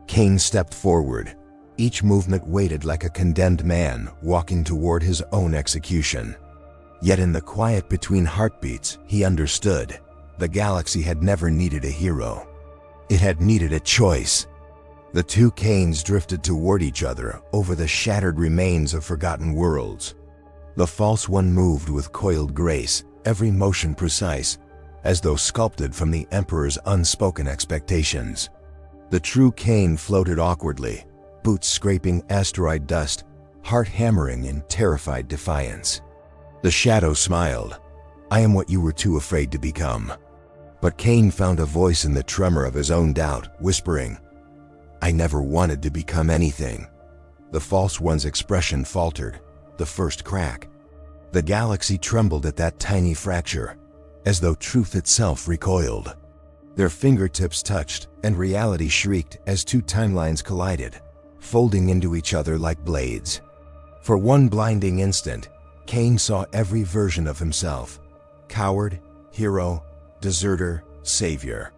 Cain stepped forward, each movement weighted like a condemned man walking toward his own execution. Yet in the quiet between heartbeats, he understood. The galaxy had never needed a hero. It had needed a choice. The two Cains drifted toward each other over the shattered remains of forgotten worlds. The false one moved with coiled grace, every motion precise, as though sculpted from the Emperor's unspoken expectations. The true Cain floated awkwardly, boots scraping asteroid dust, heart hammering in terrified defiance. The shadow smiled. "I am what you were too afraid to become." But Cain found a voice in the tremor of his own doubt, whispering, "I never wanted to become anything." The false one's expression faltered, the first crack. The galaxy trembled at that tiny fracture, as though truth itself recoiled. Their fingertips touched, and reality shrieked as two timelines collided, folding into each other like blades. For one blinding instant, Cain saw every version of himself: coward, hero, deserter, savior.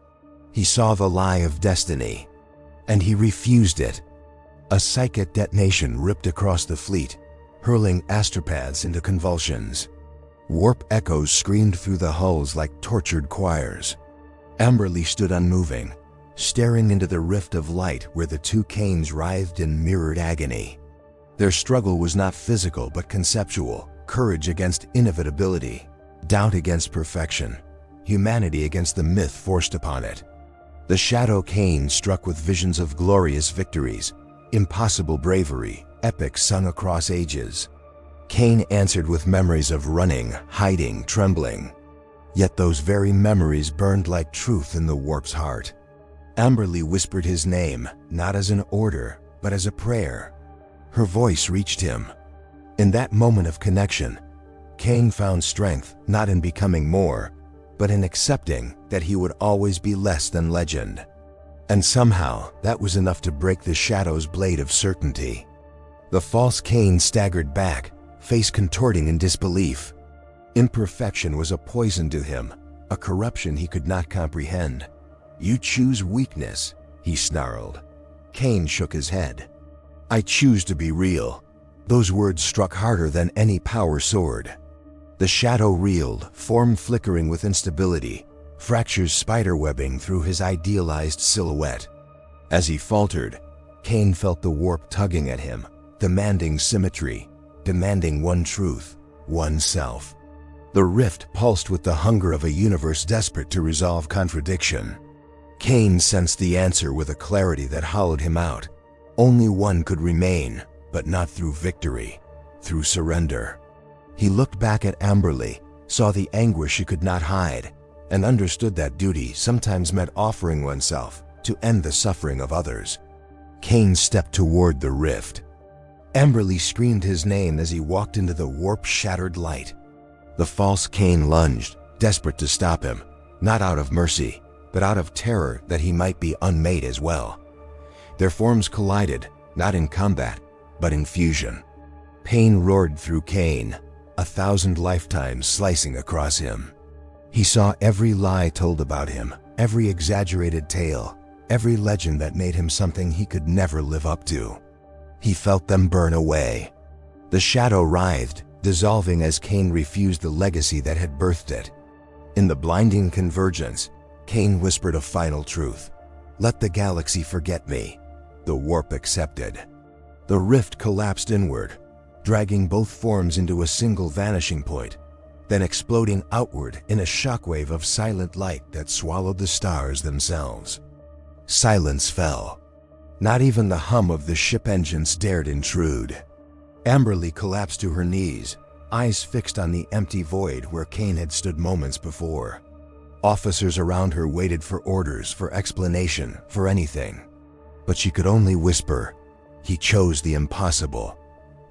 He saw the lie of destiny, and he refused it. A psychic detonation ripped across the fleet, hurling astropaths into convulsions. Warp echoes screamed through the hulls like tortured choirs. Amberly stood unmoving, staring into the rift of light where the two Cains writhed in mirrored agony. Their struggle was not physical but conceptual, courage against inevitability, doubt against perfection, humanity against the myth forced upon it. The shadow Cain struck with visions of glorious victories, impossible bravery, epics sung across ages. Cain answered with memories of running, hiding, trembling. Yet those very memories burned like truth in the warp's heart. Amberly whispered his name, not as an order, but as a prayer. Her voice reached him. In that moment of connection, Cain found strength not in becoming more, but in accepting that he would always be less than legend. And somehow, that was enough to break the shadow's blade of certainty. The false Cain staggered back, face contorting in disbelief. Imperfection was a poison to him, a corruption he could not comprehend. "You choose weakness," he snarled. Cain shook his head. "I choose to be real." Those words struck harder than any power sword. The shadow reeled, form flickering with instability, fractures spiderwebbing through his idealized silhouette. As he faltered, Cain felt the warp tugging at him, demanding symmetry, demanding one truth, one self. The rift pulsed with the hunger of a universe desperate to resolve contradiction. Cain sensed the answer with a clarity that hollowed him out. Only one could remain, but not through victory, through surrender. He looked back at Amberly, saw the anguish she could not hide, and understood that duty sometimes meant offering oneself to end the suffering of others. Cain stepped toward the rift. Amberly screamed his name as he walked into the warp-shattered light. The false Cain lunged, desperate to stop him, not out of mercy, but out of terror that he might be unmade as well. Their forms collided, not in combat, but in fusion. Pain roared through Cain, 1,000 lifetimes slicing across him. He saw every lie told about him, every exaggerated tale, every legend that made him something he could never live up to. He felt them burn away. The shadow writhed, dissolving as Cain refused the legacy that had birthed it. In the blinding convergence, Cain whispered a final truth. "Let the galaxy forget me." The warp accepted. The rift collapsed inward, dragging both forms into a single vanishing point, then exploding outward in a shockwave of silent light that swallowed the stars themselves. Silence fell. Not even the hum of the ship engines dared intrude. Amberly collapsed to her knees, eyes fixed on the empty void where Cain had stood moments before. Officers around her waited for orders, for explanation, for anything. But she could only whisper, He chose the impossible.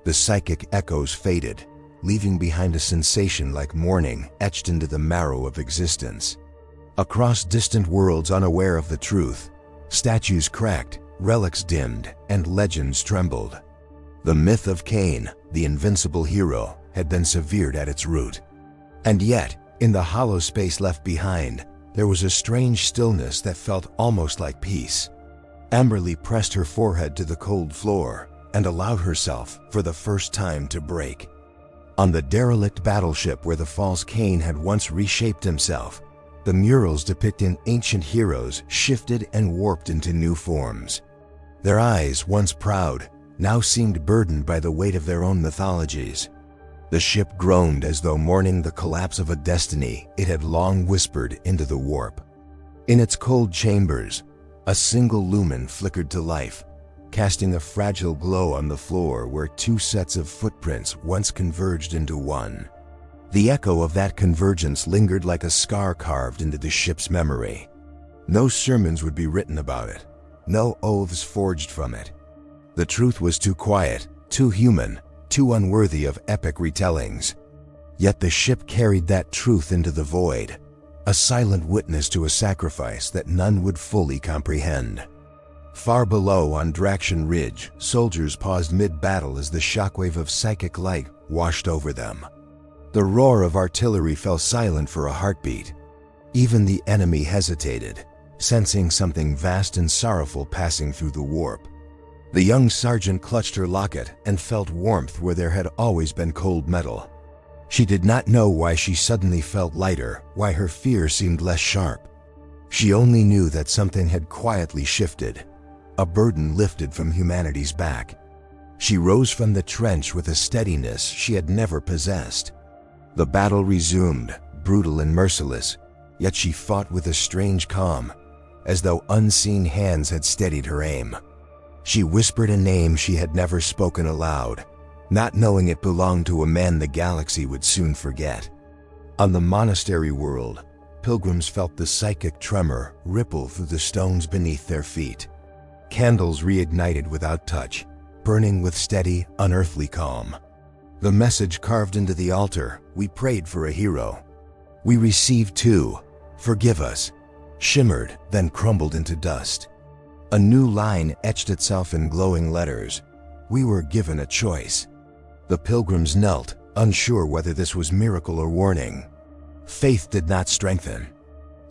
The psychic echoes faded, leaving behind a sensation like mourning etched into the marrow of existence. Across distant worlds unaware of the truth, statues cracked, relics dimmed, and legends trembled. The myth of Cain, the invincible hero, had been severed at its root. And yet, in the hollow space left behind, there was a strange stillness that felt almost like peace. Amberly pressed her forehead to the cold floor and allowed herself, for the first time, to break. On the derelict battleship where the false Cain had once reshaped himself, the murals depicting ancient heroes shifted and warped into new forms. Their eyes, once proud, now seemed burdened by the weight of their own mythologies. The ship groaned as though mourning the collapse of a destiny it had long whispered into the warp. In its cold chambers, a single lumen flickered to life, casting a fragile glow on the floor where two sets of footprints once converged into one. The echo of that convergence lingered like a scar carved into the ship's memory. No sermons would be written about it, no oaths forged from it. The truth was too quiet, too human, too unworthy of epic retellings. Yet the ship carried that truth into the void, a silent witness to a sacrifice that none would fully comprehend. Far below on Draxian Ridge, soldiers paused mid-battle as the shockwave of psychic light washed over them. The roar of artillery fell silent for a heartbeat. Even the enemy hesitated, sensing something vast and sorrowful passing through the warp. The young sergeant clutched her locket and felt warmth where there had always been cold metal. She did not know why she suddenly felt lighter, why her fear seemed less sharp. She only knew that something had quietly shifted, a burden lifted from humanity's back. She rose from the trench with a steadiness she had never possessed. The battle resumed, brutal and merciless, yet she fought with a strange calm, as though unseen hands had steadied her aim. She whispered a name she had never spoken aloud, not knowing it belonged to a man the galaxy would soon forget. On the monastery world, pilgrims felt the psychic tremor ripple through the stones beneath their feet. Candles reignited without touch, burning with steady, unearthly calm. The message carved into the altar, "We prayed for a hero. We received two. Forgive us," shimmered, then crumbled into dust. A new line etched itself in glowing letters. "We were given a choice." The pilgrims knelt, unsure whether this was miracle or warning. Faith did not strengthen.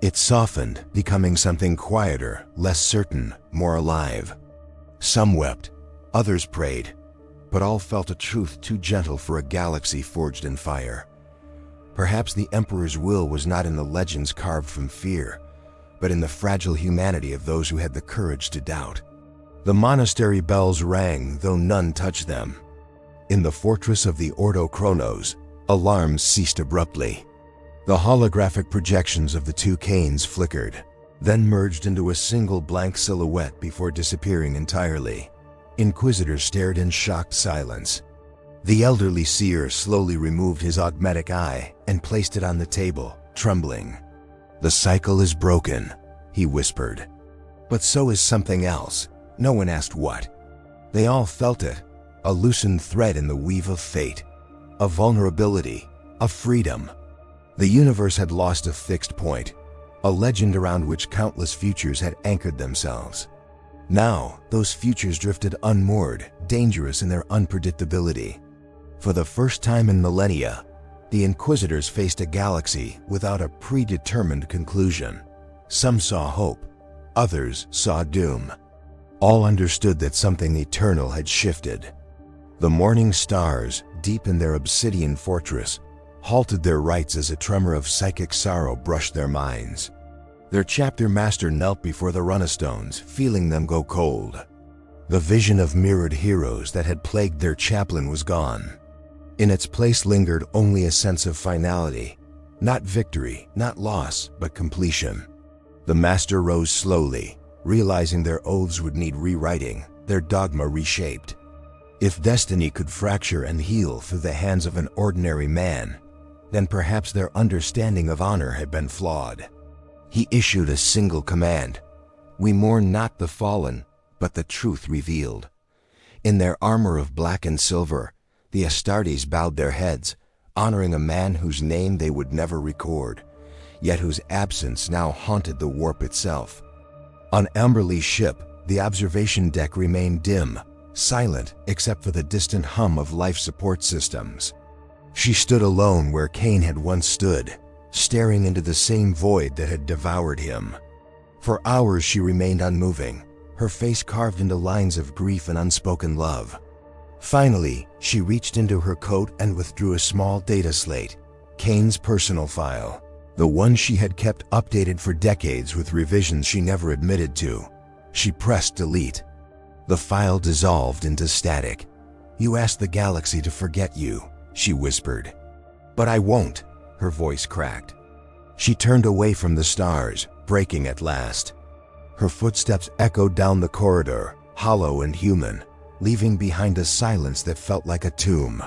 It softened, becoming something quieter, less certain, more alive. Some wept, others prayed, but all felt a truth too gentle for a galaxy forged in fire. Perhaps the Emperor's will was not in the legends carved from fear, but in the fragile humanity of those who had the courage to doubt. The monastery bells rang, though none touched them. In the fortress of the Ordo Chronos, alarms ceased abruptly. The holographic projections of the two Cains flickered, then merged into a single blank silhouette before disappearing entirely. Inquisitors stared in shocked silence. The elderly seer slowly removed his augmetic eye and placed it on the table, trembling. "The cycle is broken," he whispered. But so is something else. No one asked what. They all felt it, a loosened thread in the weave of fate, a vulnerability, a freedom. The universe had lost a fixed point, a legend around which countless futures had anchored themselves. Now, those futures drifted unmoored, dangerous in their unpredictability. For the first time in millennia, the Inquisitors faced a galaxy without a predetermined conclusion. Some saw hope, others saw doom. All understood that something eternal had shifted. The morning stars, deep in their obsidian fortress, halted their rites as a tremor of psychic sorrow brushed their minds. Their chapter master knelt before the runestones, feeling them go cold. The vision of mirrored heroes that had plagued their chaplain was gone. In its place lingered only a sense of finality, not victory, not loss, but completion. The master rose slowly, realizing their oaths would need rewriting, their dogma reshaped. If destiny could fracture and heal through the hands of an ordinary man, then perhaps their understanding of honor had been flawed. He issued a single command: "We mourn not the fallen, but the truth revealed." In their armor of black and silver, the Astartes bowed their heads, honoring a man whose name they would never record, yet whose absence now haunted the warp itself. On Amberley's ship, the observation deck remained dim, silent except for the distant hum of life support systems. She stood alone where Cain had once stood, staring into the same void that had devoured him. For hours she remained unmoving, her face carved into lines of grief and unspoken love. Finally, she reached into her coat and withdrew a small data slate, Cain's personal file, the one she had kept updated for decades with revisions she never admitted to. She pressed delete. The file dissolved into static. "You asked the galaxy to forget you," she whispered. "But I won't," her voice cracked. She turned away from the stars, breaking at last. Her footsteps echoed down the corridor, hollow and human, leaving behind a silence that felt like a tomb.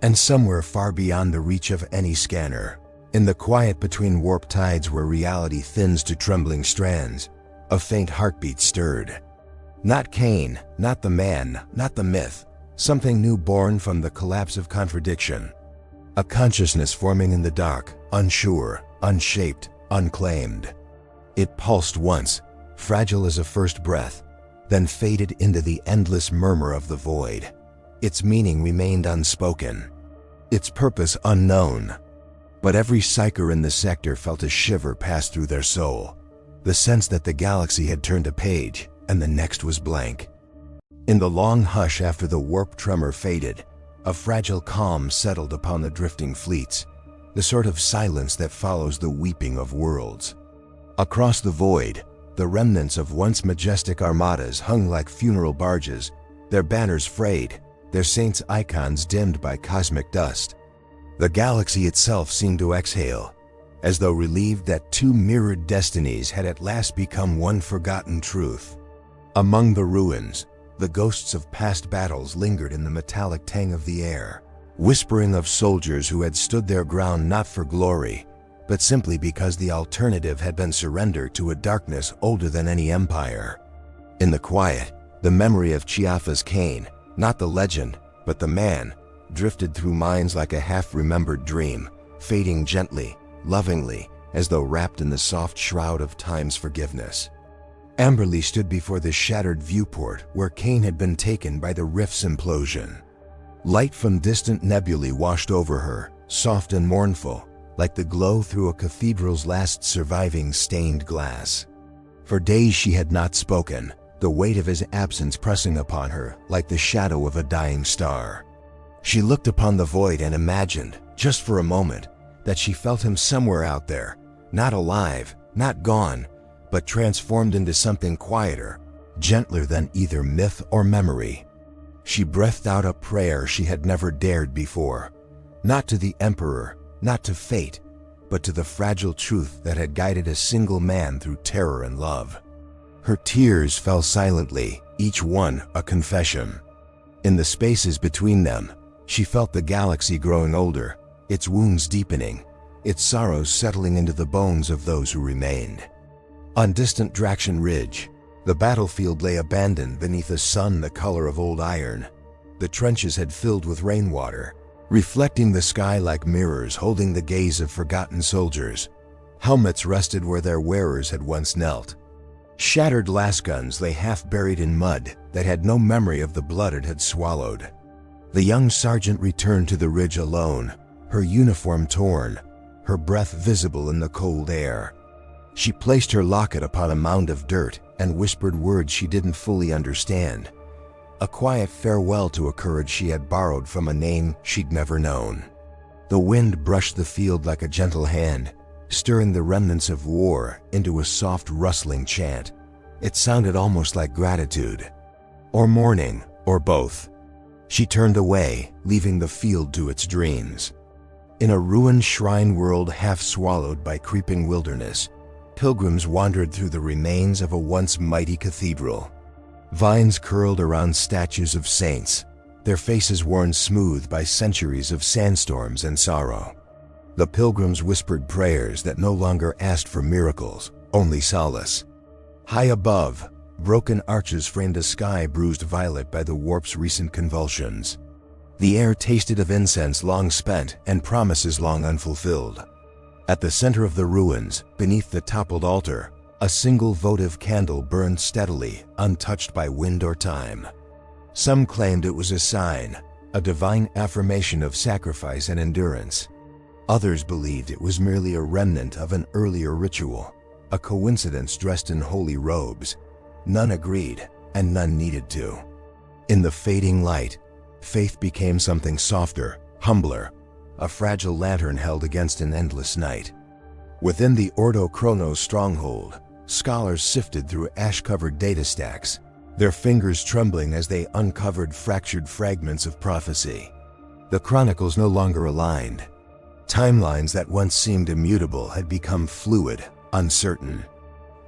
And somewhere far beyond the reach of any scanner, in the quiet between warp tides where reality thins to trembling strands, a faint heartbeat stirred. Not Cain, not the man, not the myth, something new born from the collapse of contradiction. A consciousness forming in the dark, unsure, unshaped, unclaimed. It pulsed once, fragile as a first breath, then faded into the endless murmur of the void. Its meaning remained unspoken, its purpose unknown. But every psyker in the sector felt a shiver pass through their soul, the sense that the galaxy had turned a page and the next was blank. In the long hush after the warp tremor faded, a fragile calm settled upon the drifting fleets, the sort of silence that follows the weeping of worlds. Across the void, the remnants of once majestic armadas hung like funeral barges, their banners frayed, their saints' icons dimmed by cosmic dust. The galaxy itself seemed to exhale, as though relieved that two mirrored destinies had at last become one forgotten truth. Among the ruins, the ghosts of past battles lingered in the metallic tang of the air, whispering of soldiers who had stood their ground not for glory, but simply because the alternative had been surrender to a darkness older than any empire. In the quiet, the memory of Ciaphas Cain, not the legend, but the man, drifted through minds like a half-remembered dream, fading gently, lovingly, as though wrapped in the soft shroud of time's forgiveness. Amberley stood before the shattered viewport where Cain had been taken by the rift's implosion. Light from distant nebulae washed over her, soft and mournful, like the glow through a cathedral's last surviving stained glass. For days she had not spoken, the weight of his absence pressing upon her like the shadow of a dying star. She looked upon the void and imagined, just for a moment, that she felt him somewhere out there, not alive, not gone, but transformed into something quieter, gentler than either myth or memory. She breathed out a prayer she had never dared before, not to the Emperor, not to fate, but to the fragile truth that had guided a single man through terror and love. Her tears fell silently, each one a confession. In the spaces between them, she felt the galaxy growing older, its wounds deepening, its sorrows settling into the bones of those who remained. On distant Draxian Ridge, the battlefield lay abandoned beneath a sun the color of old iron. The trenches had filled with rainwater, reflecting the sky like mirrors holding the gaze of forgotten soldiers. Helmets rested where their wearers had once knelt. Shattered lasguns lay half buried in mud that had no memory of the blood it had swallowed. The young sergeant returned to the ridge alone, her uniform torn, her breath visible in the cold air. She placed her locket upon a mound of dirt and whispered words she didn't fully understand. A quiet farewell to a courage she had borrowed from a name she'd never known. The wind brushed the field like a gentle hand, stirring the remnants of war into a soft rustling chant. It sounded almost like gratitude, or mourning, or both. She turned away, leaving the field to its dreams. In a ruined shrine world half swallowed by creeping wilderness, pilgrims wandered through the remains of a once mighty cathedral. Vines curled around statues of saints, their faces worn smooth by centuries of sandstorms and sorrow. The pilgrims whispered prayers that no longer asked for miracles, only solace. High above, Broken arches framed a sky bruised violet by the warp's recent convulsions. The air tasted of incense long spent and promises long unfulfilled. At the center of the ruins, beneath the toppled altar, a single votive candle burned steadily, untouched by wind or time. Some claimed it was a sign, a divine affirmation of sacrifice and endurance. Others believed it was merely a remnant of an earlier ritual, a coincidence dressed in holy robes. None agreed, and none needed to. In the fading light, faith became something softer, humbler, a fragile lantern held against an endless night. Within the Ordo Chronos stronghold, scholars sifted through ash-covered data stacks, their fingers trembling as they uncovered fractured fragments of prophecy. The chronicles no longer aligned. Timelines that once seemed immutable had become fluid, uncertain.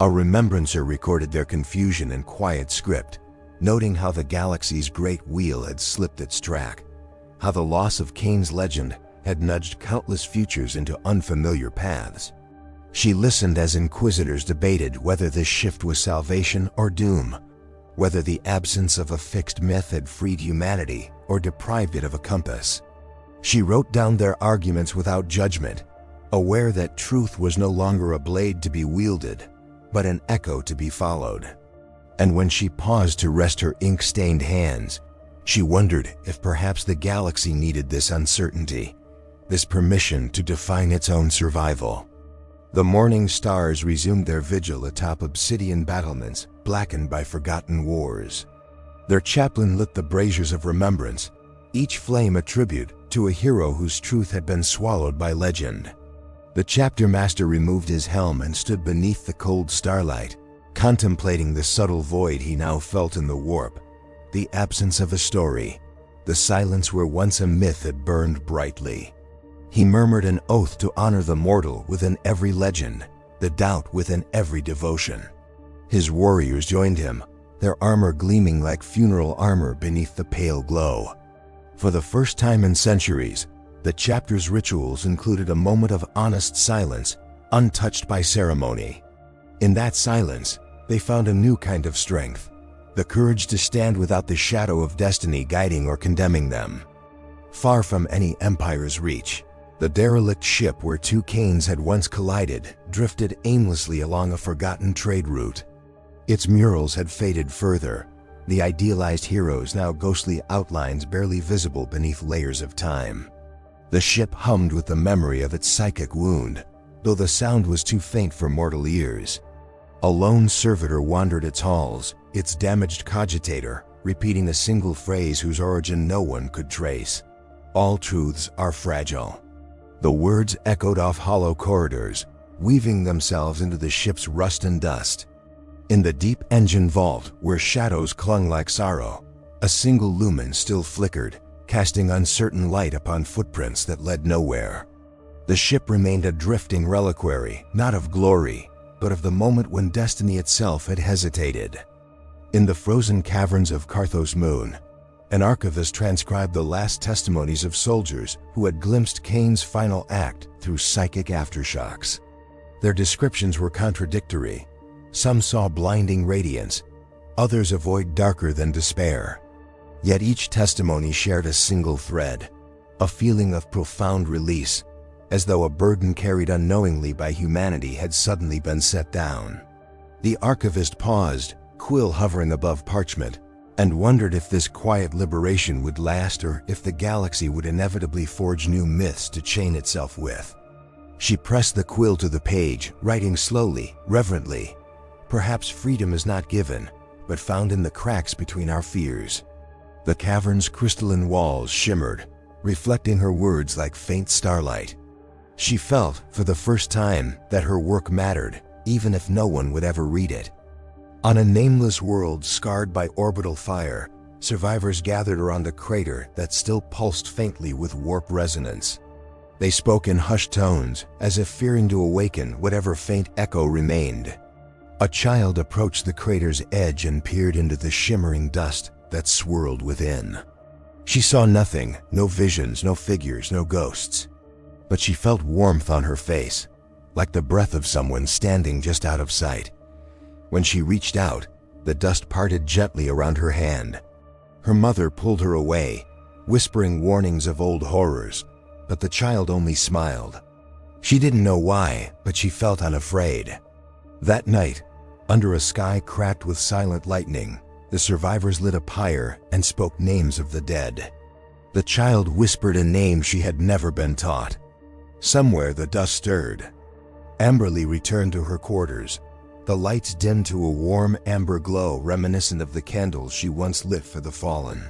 A remembrancer recorded their confusion in quiet script, noting how the galaxy's great wheel had slipped its track, how the loss of Cain's legend had nudged countless futures into unfamiliar paths. She listened as inquisitors debated whether this shift was salvation or doom, whether the absence of a fixed myth had freed humanity or deprived it of a compass. She wrote down their arguments without judgment, aware that truth was no longer a blade to be wielded, but an echo to be followed. And when she paused to rest her ink-stained hands, she wondered if perhaps the galaxy needed this uncertainty, this permission to define its own survival. The morning stars resumed their vigil atop obsidian battlements blackened by forgotten wars. Their chaplain lit the braziers of remembrance, each flame a tribute to a hero whose truth had been swallowed by legend. The chapter master removed his helm and stood beneath the cold starlight, contemplating the subtle void he now felt in the warp, the absence of a story, the silence where once a myth had burned brightly. He murmured an oath to honor the mortal within every legend, the doubt within every devotion. His warriors joined him, their armor gleaming like funeral armor beneath the pale glow. For the first time in centuries, the chapter's rituals included a moment of honest silence, untouched by ceremony. In that silence, they found a new kind of strength, the courage to stand without the shadow of destiny guiding or condemning them. Far from any empire's reach, the derelict ship where two Cains had once collided drifted aimlessly along a forgotten trade route. Its murals had faded further, the idealized heroes now ghostly outlines barely visible beneath layers of time. The ship hummed with the memory of its psychic wound, though the sound was too faint for mortal ears. A lone servitor wandered its halls, its damaged cogitator, repeating a single phrase whose origin no one could trace. All truths are fragile. The words echoed off hollow corridors, weaving themselves into the ship's rust and dust. In the deep engine vault, where shadows clung like sorrow, a single lumen still flickered, casting uncertain light upon footprints that led nowhere. The ship remained a drifting reliquary, not of glory, but of the moment when destiny itself had hesitated. In the frozen caverns of Carthos Moon, an archivist transcribed the last testimonies of soldiers who had glimpsed Cain's final act through psychic aftershocks. Their descriptions were contradictory. Some saw blinding radiance, others a void darker than despair. Yet each testimony shared a single thread, a feeling of profound release, as though a burden carried unknowingly by humanity had suddenly been set down. The archivist paused, quill hovering above parchment, and wondered if this quiet liberation would last or if the galaxy would inevitably forge new myths to chain itself with. She pressed the quill to the page, writing slowly, reverently. Perhaps freedom is not given, but found in the cracks between our fears. The cavern's crystalline walls shimmered, reflecting her words like faint starlight. She felt, for the first time, that her work mattered, even if no one would ever read it. On a nameless world scarred by orbital fire, survivors gathered around a crater that still pulsed faintly with warp resonance. They spoke in hushed tones, as if fearing to awaken whatever faint echo remained. A child approached the crater's edge and peered into the shimmering dust that swirled within. She saw nothing, no visions, no figures, no ghosts. But she felt warmth on her face, like the breath of someone standing just out of sight. When she reached out, The dust parted gently around her hand. Her mother pulled her away, whispering warnings of old horrors, but the child only smiled. She didn't know why, but she felt unafraid. That night, under a sky cracked with silent lightning, the survivors lit a pyre and spoke names of the dead. The child whispered a name she had never been taught. Somewhere the dust stirred. Amberly returned to her quarters. The lights dimmed to a warm amber glow reminiscent of the candles she once lit for the fallen.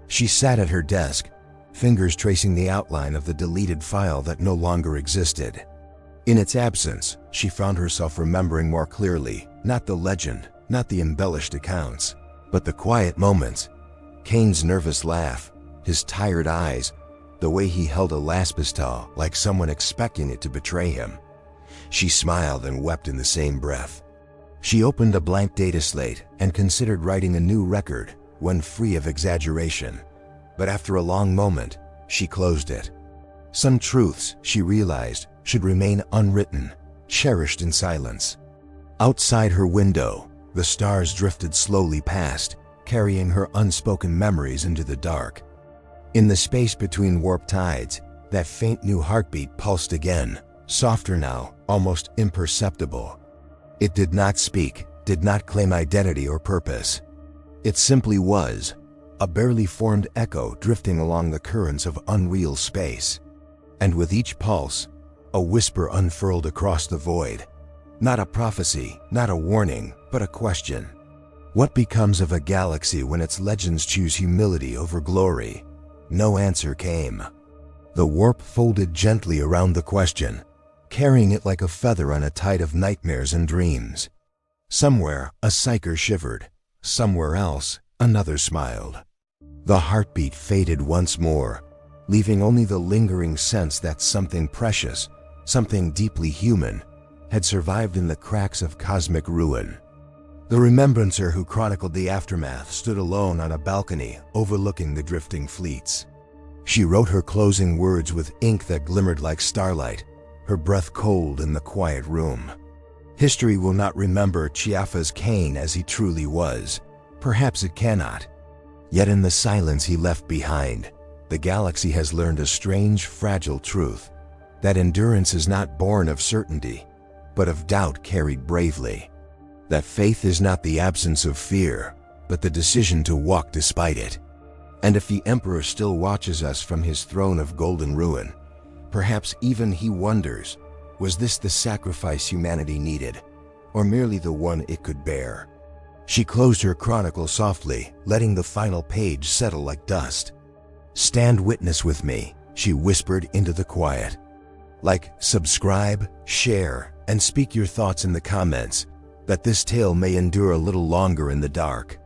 She sat at her desk, fingers tracing the outline of the deleted file that no longer existed. In its absence, she found herself remembering more clearly, not the legend, not the embellished accounts, but the quiet moments. Cain's nervous laugh, his tired eyes, the way he held a laspistol like someone expecting it to betray him. She smiled and wept in the same breath. She opened a blank data slate and considered writing a new record, one free of exaggeration. But after a long moment, she closed it. Some truths, she realized, should remain unwritten, cherished in silence. Outside her window, the stars drifted slowly past, carrying her unspoken memories into the dark. In the space between warp tides, that faint new heartbeat pulsed again, softer now, almost imperceptible. It did not speak, did not claim identity or purpose. It simply was, a barely formed echo drifting along the currents of unreal space. And with each pulse, a whisper unfurled across the void. Not a prophecy, not a warning, but a question. What becomes of a galaxy when its legends choose humility over glory? No answer came. The warp folded gently around the question, carrying it like a feather on a tide of nightmares and dreams. Somewhere, a psyker shivered. Somewhere else, another smiled. The heartbeat faded once more, leaving only the lingering sense that something precious, something deeply human, had survived in the cracks of cosmic ruin. The remembrancer who chronicled the aftermath stood alone on a balcony overlooking the drifting fleets. She wrote her closing words with ink that glimmered like starlight, her breath cold in the quiet room. History will not remember Ciaphas Cain as he truly was. Perhaps it cannot. Yet in the silence he left behind, the galaxy has learned a strange, fragile truth, that endurance is not born of certainty, but of doubt carried bravely. That faith is not the absence of fear, but the decision to walk despite it. And if the Emperor still watches us from his throne of golden ruin, perhaps even he wonders, was this the sacrifice humanity needed, or merely the one it could bear? She closed her chronicle softly, letting the final page settle like dust. "Stand witness with me," she whispered into the quiet. "Like, subscribe, share, and speak your thoughts in the comments, that this tale may endure a little longer in the dark."